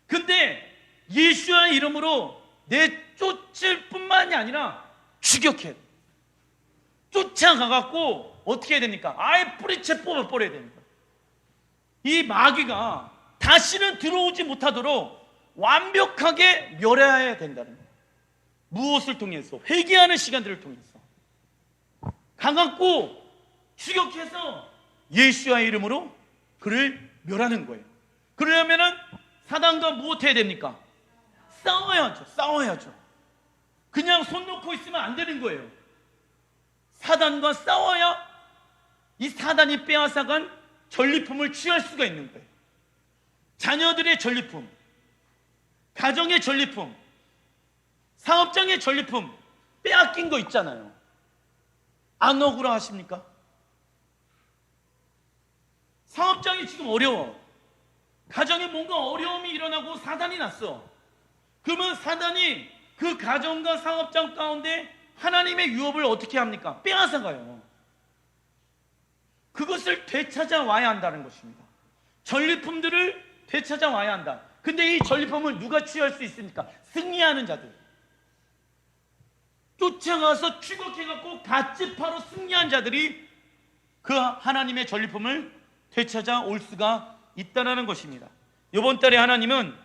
근데 예수의 이름으로 내쫓을 뿐만이 아니라 추격해. 쫓아가갖고 어떻게 해야 됩니까? 아예 뿌리채 뽑아버려야 되는 거예요. 이 마귀가 다시는 들어오지 못하도록 완벽하게 멸해야 된다는 거예요. 무엇을 통해서? 회개하는 시간들을 통해서 가갖고 추격해서 예수의 이름으로 그를 멸하는 거예요. 그러려면은 사단과 무엇해야 됩니까? 싸워야죠. 싸워야죠. 그냥 손 놓고 있으면 안 되는 거예요. 사단과 싸워야 이 사단이 빼앗아간 전리품을 취할 수가 있는 거예요. 자녀들의 전리품, 가정의 전리품, 사업장의 전리품 빼앗긴 거 있잖아요. 안 억울하십니까? 사업장이 지금 어려워. 가정에 뭔가 어려움이 일어나고 사단이 났어. 그러면 사단이 그 가정과 사업장 가운데 하나님의 유업을 어떻게 합니까? 빼앗아가요. 그것을 되찾아와야 한다는 것입니다. 전리품들을 되찾아와야 한다. 근데 이 전리품을 누가 취할 수 있습니까? 승리하는 자들. 쫓아가서 추격해갖고 갓집하러 승리한 자들이 그 하나님의 전리품을 되찾아올 수가 있다는 것입니다. 이번 달에 하나님은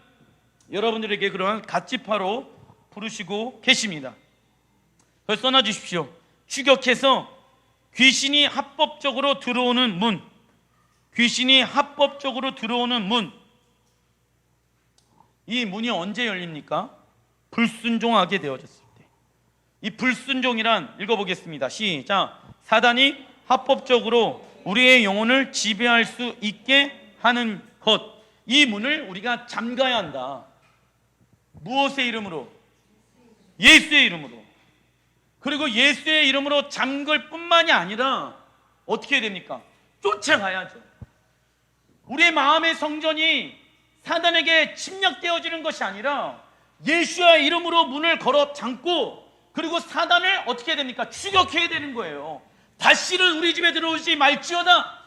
여러분들에게 그러한 갓집하러 부르시고 계십니다. 그걸 써놔주십시오. 추격해서 귀신이 합법적으로 들어오는 문, 귀신이 합법적으로 들어오는 문. 이 문이 언제 열립니까? 불순종하게 되어졌을 때. 이 불순종이란, 읽어보겠습니다. 시작. 사단이 합법적으로 우리의 영혼을 지배할 수 있게 하는 것, 이 문을 우리가 잠가야 한다. 무엇의 이름으로? 예수의 이름으로. 그리고 예수의 이름으로 잠글 뿐만이 아니라 어떻게 해야 됩니까? 쫓아가야죠. 우리의 마음의 성전이 사단에게 침략되어지는 것이 아니라 예수의 이름으로 문을 걸어 잠고, 그리고 사단을 어떻게 해야 됩니까? 추격해야 되는 거예요. 다시는 우리 집에 들어오지 말지어다.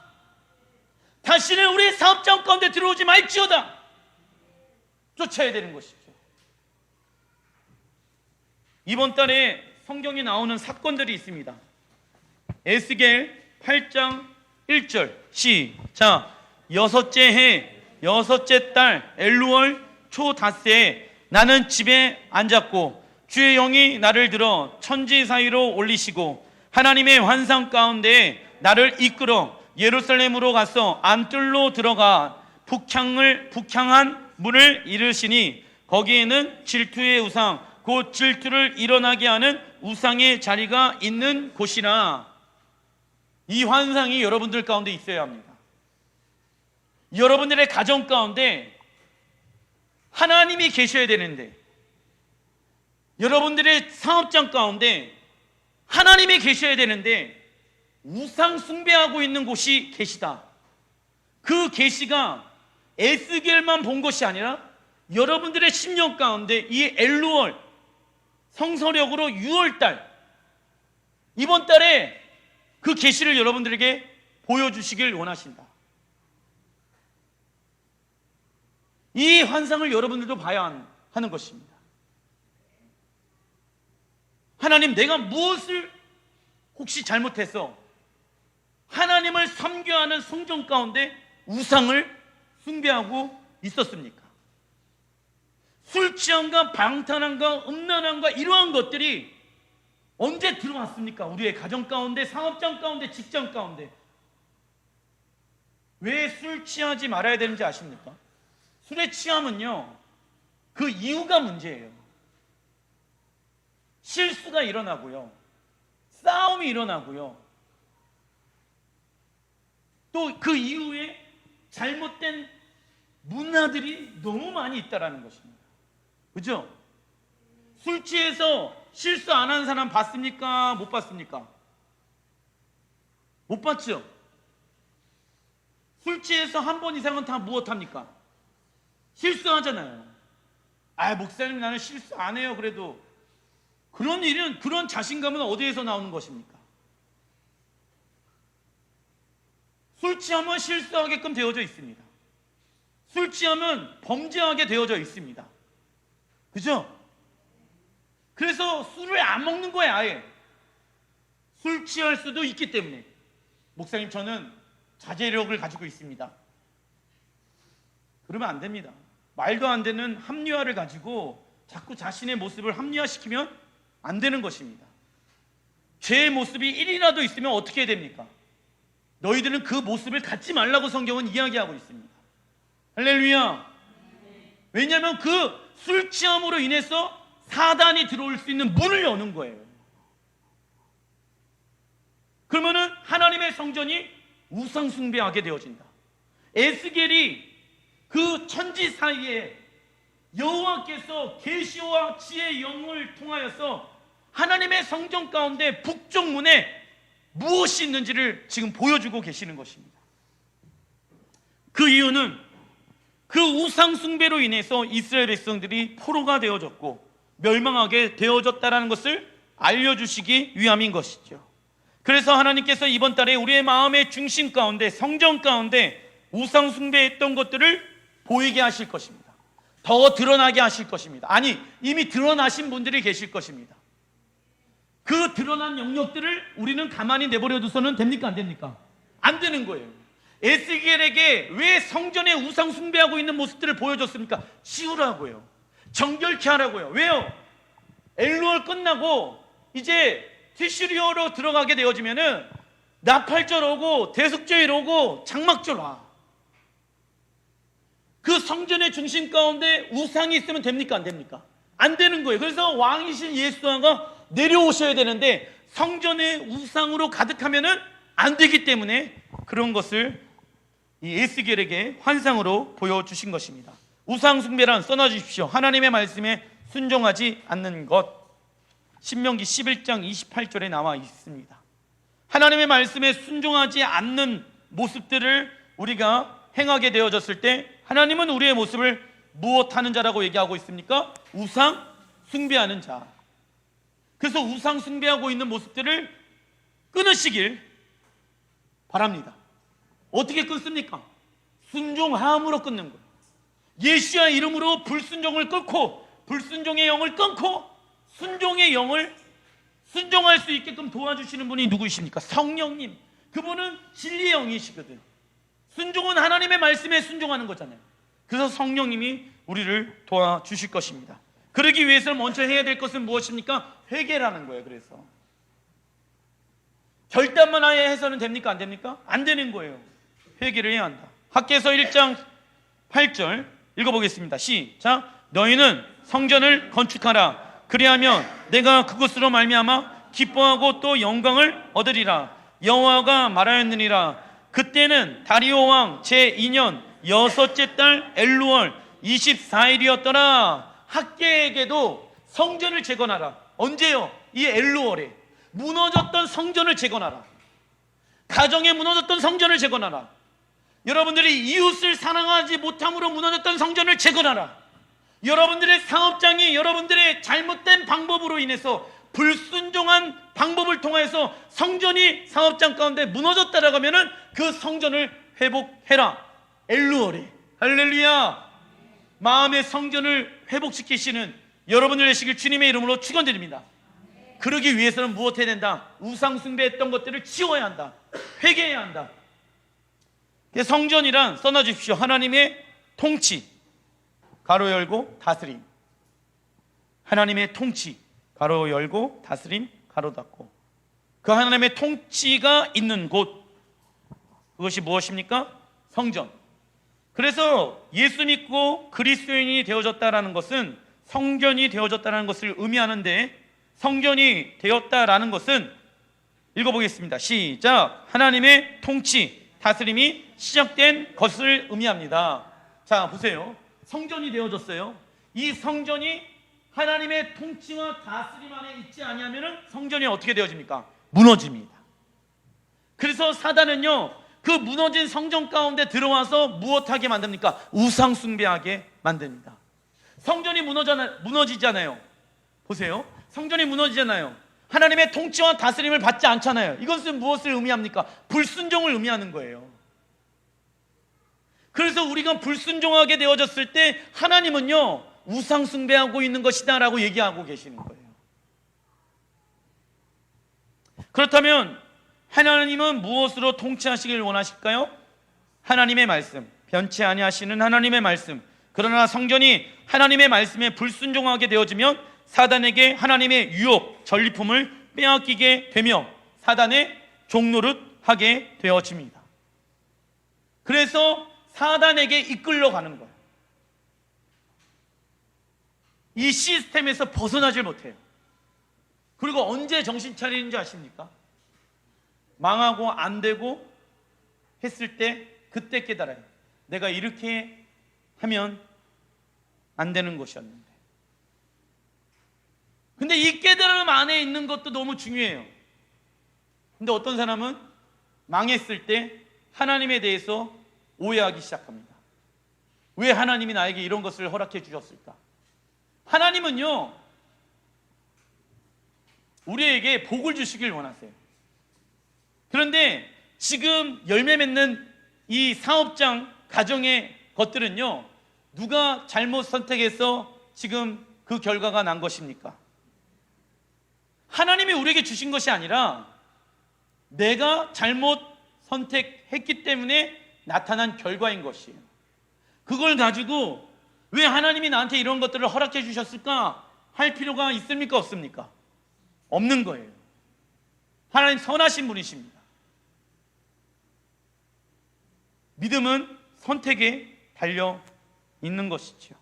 다시는 우리 사업장 가운데 들어오지 말지어다. 쫓아야 되는 것이죠. 이번 달에 성경에 나오는 사건들이 있습니다. 에스겔 8장 1절 시작. 6째 해 6째 달 엘루월 초 닷새에 나는 집에 앉았고 주의 영이 나를 들어 천지 사이로 올리시고 하나님의 환상 가운데 나를 이끌어 예루살렘으로 가서 안뜰로 들어가 북향한 문을 이르시니 거기에는 질투의 우상 곧 질투를 일어나게 하는 우상의 자리가 있는 곳이라. 이 환상이 여러분들 가운데 있어야 합니다. 여러분들의 가정 가운데 하나님이 계셔야 되는데, 여러분들의 사업장 가운데 하나님이 계셔야 되는데 우상 숭배하고 있는 곳이 계시다. 그 계시가 에스겔만 본 것이 아니라 여러분들의 심령 가운데 이 엘루월, 성서력으로 6월달, 이번 달에 그 계시를 여러분들에게 보여주시길 원하신다. 이 환상을 여러분들도 봐야 하는 것입니다. 하나님, 내가 무엇을 혹시 잘못해서 하나님을 섬겨하는 성전 가운데 우상을 숭배하고 있었습니까? 술 취함과 방탕함과 음란함과 이러한 것들이 언제 들어왔습니까? 우리의 가정 가운데, 사업장 가운데, 직장 가운데. 왜 술 취하지 말아야 되는지 아십니까? 술에 취하면요, 그 이유가 문제예요. 실수가 일어나고요, 싸움이 일어나고요, 또 그 이후에 잘못된 문화들이 너무 많이 있다라는 것입니다. 그죠? 술 취해서 실수 안 한 사람 봤습니까? 못 봤습니까? 못 봤죠? 술 취해서 한 번 이상은 다 무엇합니까? 실수하잖아요. 아, 목사님, 나는 실수 안 해요. 그래도 그런 일은, 그런 자신감은 어디에서 나오는 것입니까? 술 취하면 실수하게끔 되어져 있습니다. 술 취하면 범죄하게 되어져 있습니다. 그죠? 그래서 술을 안 먹는 거예요. 아예 술 취할 수도 있기 때문에. 목사님, 저는 자제력을 가지고 있습니다. 그러면 안 됩니다. 말도 안 되는 합리화를 가지고 자꾸 자신의 모습을 합리화시키면 안 되는 것입니다. 죄의 모습이 1이라도 있으면 어떻게 해야 됩니까? 너희들은 그 모습을 갖지 말라고 성경은 이야기하고 있습니다. 할렐루야. 왜냐하면 그 술 취함으로 인해서 사단이 들어올 수 있는 문을 여는 거예요. 그러면은 하나님의 성전이 우상 숭배하게 되어진다. 에스겔이 그 천지 사이에 여호와께서 계시와 지혜의 영을 통하여서 하나님의 성전 가운데 북쪽 문에 무엇이 있는지를 지금 보여주고 계시는 것입니다. 그 이유는 그 우상 숭배로 인해서 이스라엘 백성들이 포로가 되어졌고 멸망하게 되어졌다는 것을 알려주시기 위함인 것이죠. 그래서 하나님께서 이번 달에 우리의 마음의 중심 가운데, 성전 가운데 우상 숭배했던 것들을 보이게 하실 것입니다. 더 드러나게 하실 것입니다. 아니, 이미 드러나신 분들이 계실 것입니다. 그 드러난 영역들을 우리는 가만히 내버려 두서는 됩니까? 안 됩니까? 안 되는 거예요. 에스겔에게 왜 성전에 우상 숭배하고 있는 모습들을 보여줬습니까? 치우라고요. 정결케 하라고요. 왜요? 엘루얼 끝나고 이제 티슈리오로 들어가게 되어지면은 나팔절 오고 대속절 오고 장막절 와. 그 성전의 중심 가운데 우상이 있으면 됩니까? 안 됩니까? 안 되는 거예요. 그래서 왕이신 예수가 내려오셔야 되는데 성전의 우상으로 가득하면은 안 되기 때문에 그런 것을 이 에스겔에게 환상으로 보여주신 것입니다. 우상 숭배란 써놔주십시오. 하나님의 말씀에 순종하지 않는 것. 신명기 11장 28절에 나와 있습니다. 하나님의 말씀에 순종하지 않는 모습들을 우리가 행하게 되어졌을 때 하나님은 우리의 모습을 무엇하는 자라고 얘기하고 있습니까? 우상 숭배하는 자. 그래서 우상 숭배하고 있는 모습들을 끊으시길 바랍니다. 어떻게 끊습니까? 순종함으로 끊는 거예요. 예수의 이름으로 불순종을 끊고, 불순종의 영을 끊고 순종의 영을 순종할 수 있게끔 도와주시는 분이 누구이십니까? 성령님. 그분은 진리의 영이시거든. 순종은 하나님의 말씀에 순종하는 거잖아요. 그래서 성령님이 우리를 도와주실 것입니다. 그러기 위해서는 먼저 해야 될 것은 무엇입니까? 회개라는 거예요. 그래서 결단만 하에 해서는 됩니까? 안 됩니까? 안 되는 거예요. 회개를 해야 한다. 학개서 1장 8절 읽어보겠습니다. 시작. 너희는 성전을 건축하라. 그리하면 내가 그것으로 말미암아 기뻐하고 또 영광을 얻으리라. 여호와가 말하였느니라. 그때는 다리오 왕 제2년 여섯째 달 엘루월 24일이었더라. 학개에게도 성전을 재건하라. 언제요? 이 엘루월에 무너졌던 성전을 재건하라. 가정에 무너졌던 성전을 재건하라. 여러분들이 이웃을 사랑하지 못함으로 무너졌던 성전을 재건하라. 여러분들의 사업장이 여러분들의 잘못된 방법으로 인해서 불순종한 방법을 통해서 성전이 사업장 가운데 무너졌다라고 하면은 그 성전을 회복해라. 엘루월에 할렐루야. 마음의 성전을 회복시키시는 여러분들 되시길 주님의 이름으로 축원드립니다. 그러기 위해서는 무엇 해야 된다? 우상 숭배했던 것들을 치워야 한다. 회개해야 한다. 성전이란 써놔 주십시오. 하나님의 통치, 가로 열고 다스림. 하나님의 통치, 가로 열고 다스림, 가로 닫고. 그 하나님의 통치가 있는 곳, 그것이 무엇입니까? 성전. 그래서 예수 믿고 그리스도인이 되어졌다라는 것은 성전이 되어졌다는 것을 의미하는데, 성전이 되었다라는 것은 읽어보겠습니다. 시작. 하나님의 통치, 다스림이 시작된 것을 의미합니다. 자, 보세요. 성전이 되어졌어요. 이 성전이 하나님의 통치와 다스림 안에 있지 아니하면 성전이 어떻게 되어집니까? 무너집니다. 그래서 사단은요, 그 무너진 성전 가운데 들어와서 무엇하게 만듭니까? 우상 숭배하게 만듭니다. 성전이 무너지잖아요. 보세요. 성전이 무너지잖아요. 하나님의 통치와 다스림을 받지 않잖아요. 이것은 무엇을 의미합니까? 불순종을 의미하는 거예요. 그래서 우리가 불순종하게 되어졌을 때 하나님은요, 우상 숭배하고 있는 것이다 라고 얘기하고 계시는 거예요. 그렇다면 하나님은 무엇으로 통치하시길 원하실까요? 하나님의 말씀, 변치 아니하시는 하나님의 말씀. 그러나 성전이 하나님의 말씀에 불순종하게 되어지면 사단에게 하나님의 유혹, 전리품을 빼앗기게 되며 사단의 종노릇하게 되어집니다. 그래서 사단에게 이끌려가는 거예요. 이 시스템에서 벗어나질 못해요. 그리고 언제 정신 차리는지 아십니까? 망하고 안 되고 했을 때 그때 깨달아요. 내가 이렇게 하면 안 되는 것이었는데. 근데 이 깨달음 안에 있는 것도 너무 중요해요. 근데 어떤 사람은 망했을 때 하나님에 대해서 오해하기 시작합니다. 왜 하나님이 나에게 이런 것을 허락해 주셨을까? 하나님은요, 우리에게 복을 주시길 원하세요. 그런데 지금 열매 맺는 이 사업장, 가정의 것들은요, 누가 잘못 선택해서 지금 그 결과가 난 것입니까? 하나님이 우리에게 주신 것이 아니라 내가 잘못 선택했기 때문에 나타난 결과인 것이에요. 그걸 가지고 왜 하나님이 나한테 이런 것들을 허락해 주셨을까 할 필요가 있습니까? 없습니까? 없는 거예요. 하나님 선하신 분이십니다. 믿음은 선택에 달려 있는 것이죠.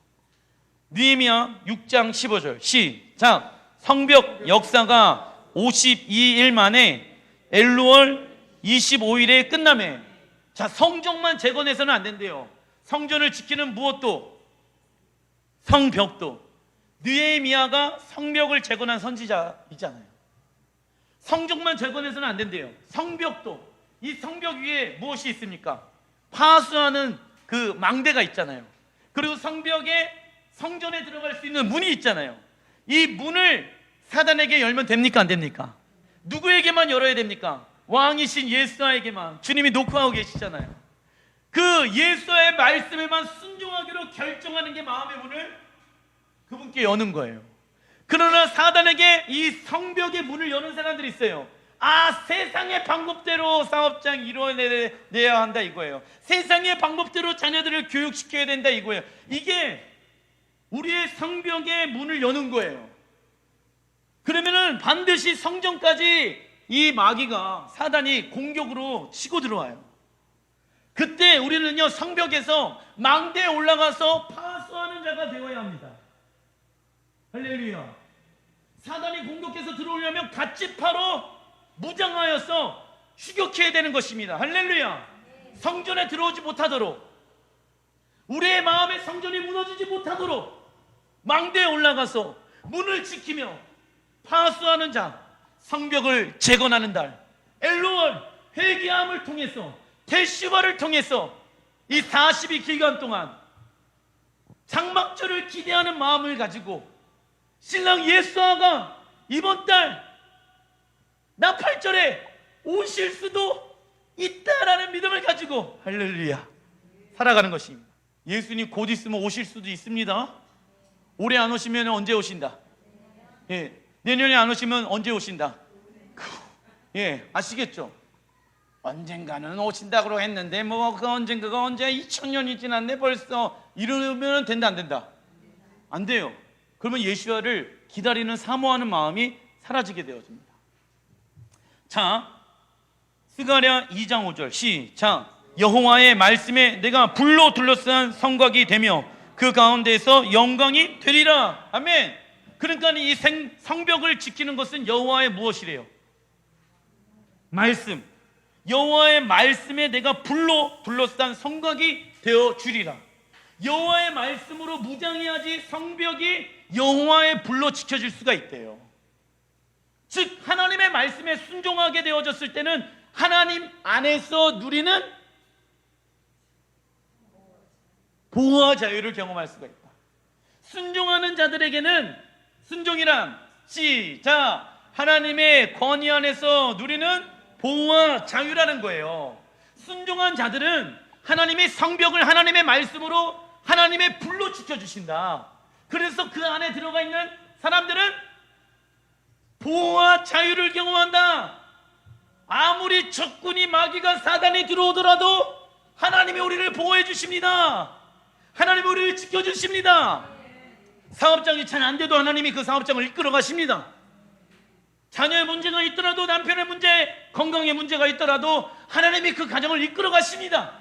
느헤미야 6장 15절 시작. 성벽 역사가 52일 만에 엘루월 25일에 끝나매. 자, 성전만 재건해서는 안 된대요. 성전을 지키는 무엇도, 성벽도. 느헤미야가 성벽을 재건한 선지자이잖아요. 성전만 재건해서는 안 된대요. 성벽도. 이 성벽 위에 무엇이 있습니까? 파수하는 그 망대가 있잖아요. 그리고 성전에 들어갈 수 있는 문이 있잖아요. 이 문을 사단에게 열면 됩니까? 안 됩니까? 누구에게만 열어야 됩니까? 왕이신 예수와에게만. 주님이 녹화하고 계시잖아요. 그 예수의 말씀에만 순종하기로 결정하는 게 마음의 문을 그분께 여는 거예요. 그러나 사단에게 이 성벽의 문을 여는 사람들이 있어요. 세상의 방법대로 사업장 이뤄내야 한다 이거예요. 세상의 방법대로 자녀들을 교육시켜야 된다 이거예요. 이게 우리의 성벽의 문을 여는 거예요. 그러면은 반드시 성전까지 이 마귀가, 사단이 공격으로 치고 들어와요. 그때 우리는요, 성벽에서 망대에 올라가서 파수하는 자가 되어야 합니다. 할렐루야. 사단이 공격해서 들어오려면 갓집파로 무장하여서 추격해야 되는 것입니다. 할렐루야. 성전에 들어오지 못하도록, 우리의 마음의 성전이 무너지지 못하도록 망대에 올라가서 문을 지키며 파수하는 자, 성벽을 재건하는 달, 엘로월 회개함을 통해서, 대시바를 통해서 이 40일 기간 동안 장막절을 기대하는 마음을 가지고 신랑 예수아가 이번 달 나팔절에 오실 수도 있다라는 믿음을 가지고 할렐루야 살아가는 것입니다. 예수님 곧 있으면 오실 수도 있습니다. 올해 안 오시면 언제 오신다? 예, 내년에 안 오시면 언제 오신다? 예, 아시겠죠? 언젠가는 오신다고 했는데 뭐 그 언젠가가 언제 2000년이 지났네 벌써. 이러면 된다 안 된다? 안 돼요. 그러면 예수와를 기다리는 사모하는 마음이 사라지게 되어집니다. 자, 스가랴 2장 5절 시작. 여호와의 말씀에 내가 불로 둘러싼 성곽이 되며 그 가운데에서 영광이 되리라. 아멘. 그러니까 이 성벽을 지키는 것은 여호와의 무엇이래요? 말씀. 여호와의 말씀에 내가 불로 둘러싼 성곽이 되어 주리라. 여호와의 말씀으로 무장해야지 성벽이 여호와의 불로 지켜질 수가 있대요. 즉 하나님의 말씀에 순종하게 되어졌을 때는 하나님 안에서 누리는 보호와 자유를 경험할 수가 있다. 순종하는 자들에게는 순종이란 시작 하나님의 권위 안에서 누리는 보호와 자유라는 거예요. 순종한 자들은 하나님의 성벽을 하나님의 말씀으로 하나님의 불로 지켜주신다. 그래서 그 안에 들어가 있는 사람들은 보호와 자유를 경험한다. 아무리 적군이 마귀가 사단이 들어오더라도 하나님이 우리를 보호해 주십니다. 하나님이 우리를 지켜주십니다. 사업장이 잘 안 돼도 하나님이 그 사업장을 이끌어 가십니다. 자녀의 문제가 있더라도, 남편의 문제, 건강의 문제가 있더라도 하나님이 그 가정을 이끌어 가십니다.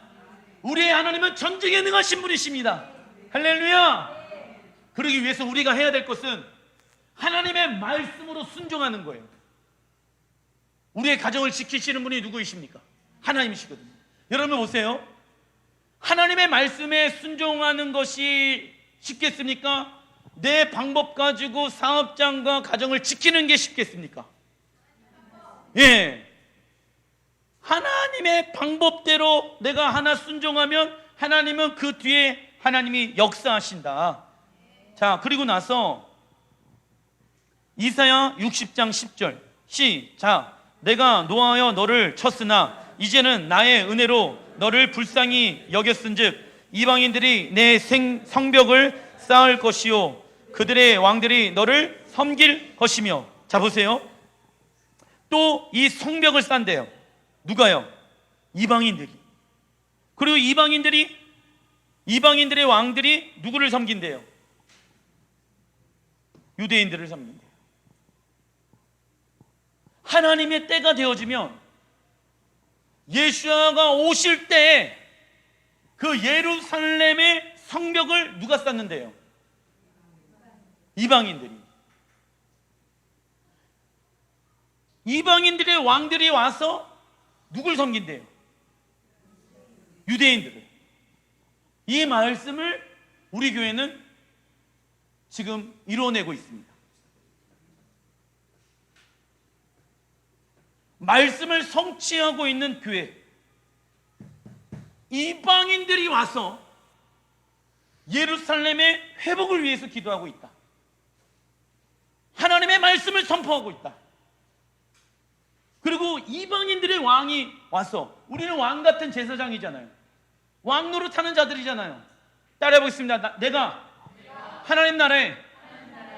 우리의 하나님은 전쟁에 능하신 분이십니다. 할렐루야. 그러기 위해서 우리가 해야 될 것은 하나님의 말씀으로 순종하는 거예요. 우리의 가정을 지키시는 분이 누구이십니까? 하나님이시거든요. 여러분 보세요. 하나님의 말씀에 순종하는 것이 쉽겠습니까? 내 방법 가지고 사업장과 가정을 지키는 게 쉽겠습니까? 예. 하나님의 방법대로 내가 하나 순종하면 하나님은 그 뒤에 하나님이 역사하신다. 자, 그리고 나서 이사야 60장 10절 시작. 내가 노하여 너를 쳤으나 이제는 나의 은혜로 너를 불쌍히 여겼은즉 이방인들이 내 성벽을 쌓을 것이요 그들의 왕들이 너를 섬길 것이며. 자 보세요. 또 이 성벽을 쌓는데요. 누가요? 이방인들이. 그리고 이방인들의 왕들이 누구를 섬긴대요? 유대인들을 섬긴대요. 하나님의 때가 되어지면 예수야가 오실 때 그 예루살렘의 성벽을 누가 쌓는데요? 이방인들이. 이방인들의 왕들이 와서 누굴 섬긴대요? 유대인들을. 이 말씀을 우리 교회는 지금 이뤄내고 있습니다. 말씀을 성취하고 있는 교회. 이방인들이 와서 예루살렘의 회복을 위해서 기도하고 있다. 하나님의 말씀을 선포하고 있다. 그리고 이방인들의 왕이 와서, 우리는 왕 같은 제사장이잖아요. 왕 노릇하는 자들이잖아요. 따라해보겠습니다. 내가 하나님 나라의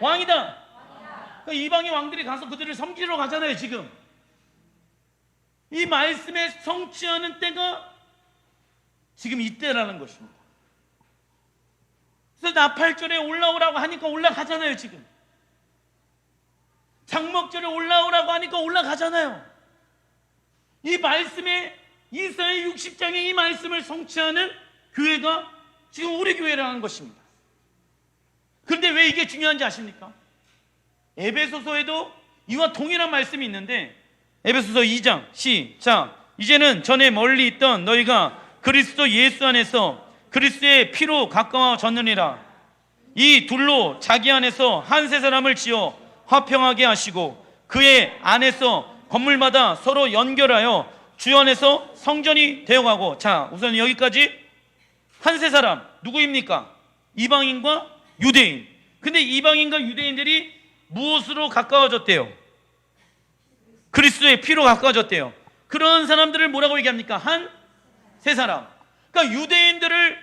왕이다. 그러니까 이방인 왕들이 가서 그들을 섬기러 가잖아요. 지금 이 말씀에 성취하는 때가 지금 이때라는 것입니다. 그래서 나팔절에 올라오라고 하니까 올라가잖아요. 지금 장막절에 올라오라고 하니까 올라가잖아요. 이 말씀에, 이사야 60장의 이 말씀을 성취하는 교회가 지금 우리 교회라는 것입니다. 그런데 왜 이게 중요한지 아십니까? 에베소서에도 이와 동일한 말씀이 있는데, 에베소서 2장 시작. 이제는 전에 멀리 있던 너희가 그리스도 예수 안에서 그리스도의 피로 가까워졌느니라. 이 둘로 자기 안에서 한 세 사람을 지어 화평하게 하시고 그의 안에서 건물마다 서로 연결하여 주 안에서 성전이 되어가고. 자, 우선 여기까지 한 세 사람 누구입니까? 이방인과 유대인. 근데 이방인과 유대인들이 무엇으로 가까워졌대요? 그리스도의 피로 가까워졌대요. 그런 사람들을 뭐라고 얘기합니까? 한 세 사람. 그러니까 유대인들을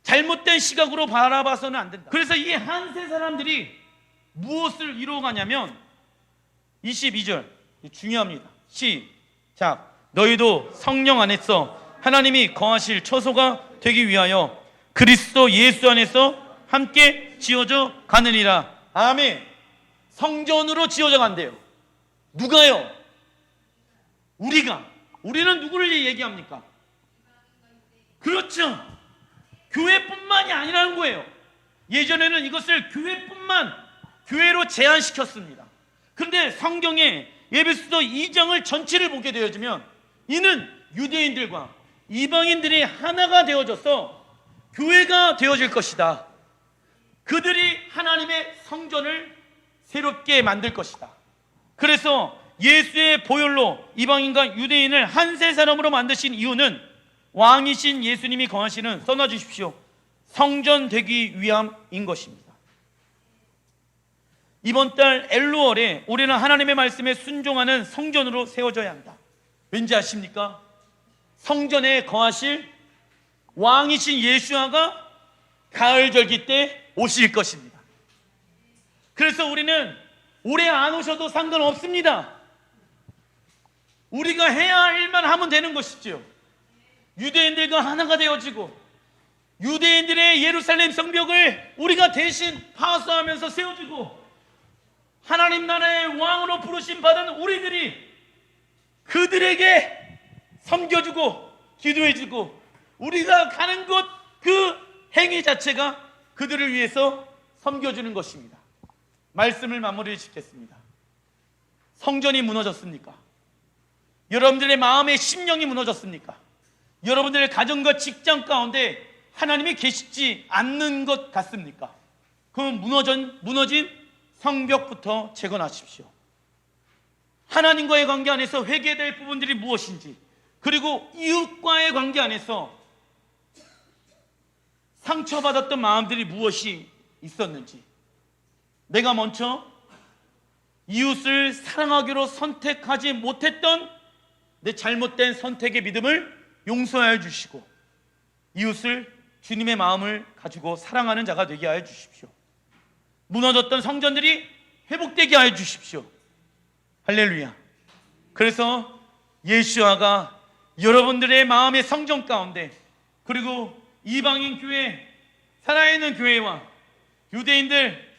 잘못된 시각으로 바라봐서는 안 된다. 그래서 이 한 세 사람들이 무엇을 이루어가냐면 22절 중요합니다. 시작. 너희도 성령 안에서 하나님이 거하실 처소가 되기 위하여 그리스도 예수 안에서 함께 지어져 가느니라. 아멘. 성전으로 지어져 간대요. 누가요? 우리는 누구를 얘기합니까? 그렇죠. 교회뿐만이 아니라는 거예요. 예전에는 이것을 교회로 제한시켰습니다. 그런데 성경에 에베소서 2장을 전체를 보게 되어지면 이는 유대인들과 이방인들이 하나가 되어져서 교회가 되어질 것이다. 그들이 하나님의 성전을 새롭게 만들 것이다. 그래서 예수의 보혈로 이방인과 유대인을 한 세 사람으로 만드신 이유는 왕이신 예수님이 거하시는, 써놔주십시오, 성전 되기 위함인 것입니다. 이번 달 엘루월에 올해는 하나님의 말씀에 순종하는 성전으로 세워져야 한다. 왠지 아십니까? 성전에 거하실 왕이신 예수아가 가을절기 때 오실 것입니다. 그래서 우리는 올해 안 오셔도 상관없습니다. 우리가 해야 할 일만 하면 되는 것이죠. 유대인들과 하나가 되어지고 유대인들의 예루살렘 성벽을 우리가 대신 파수하면서 세워주고 하나님 나라의 왕으로 부르심 받은 우리들이 그들에게 섬겨주고 기도해주고 우리가 가는 곳 그 행위 자체가 그들을 위해서 섬겨주는 것입니다. 말씀을 마무리 짓겠습니다. 성전이 무너졌습니까? 여러분들의 마음의 심령이 무너졌습니까? 여러분들의 가정과 직장 가운데 하나님이 계시지 않는 것 같습니까? 그럼 무너진 성벽부터 재건하십시오. 하나님과의 관계 안에서 회개될 부분들이 무엇인지, 그리고 이웃과의 관계 안에서 상처받았던 마음들이 무엇이 있었는지, 내가 먼저 이웃을 사랑하기로 선택하지 못했던 내 잘못된 선택의 믿음을 용서하여 주시고 이웃을 주님의 마음을 가지고 사랑하는 자가 되게 하여 주십시오. 무너졌던 성전들이 회복되게 하여 주십시오. 할렐루야. 그래서 예수아가 여러분들의 마음의 성전 가운데, 그리고 이방인 교회, 살아있는 교회와 유대인들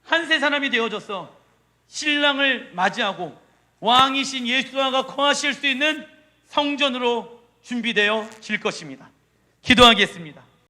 한세 사람이 되어져서 신랑을 맞이하고 왕이신 예수아가 거하실 수 있는 성전으로 준비되어질 것입니다. 기도하겠습니다.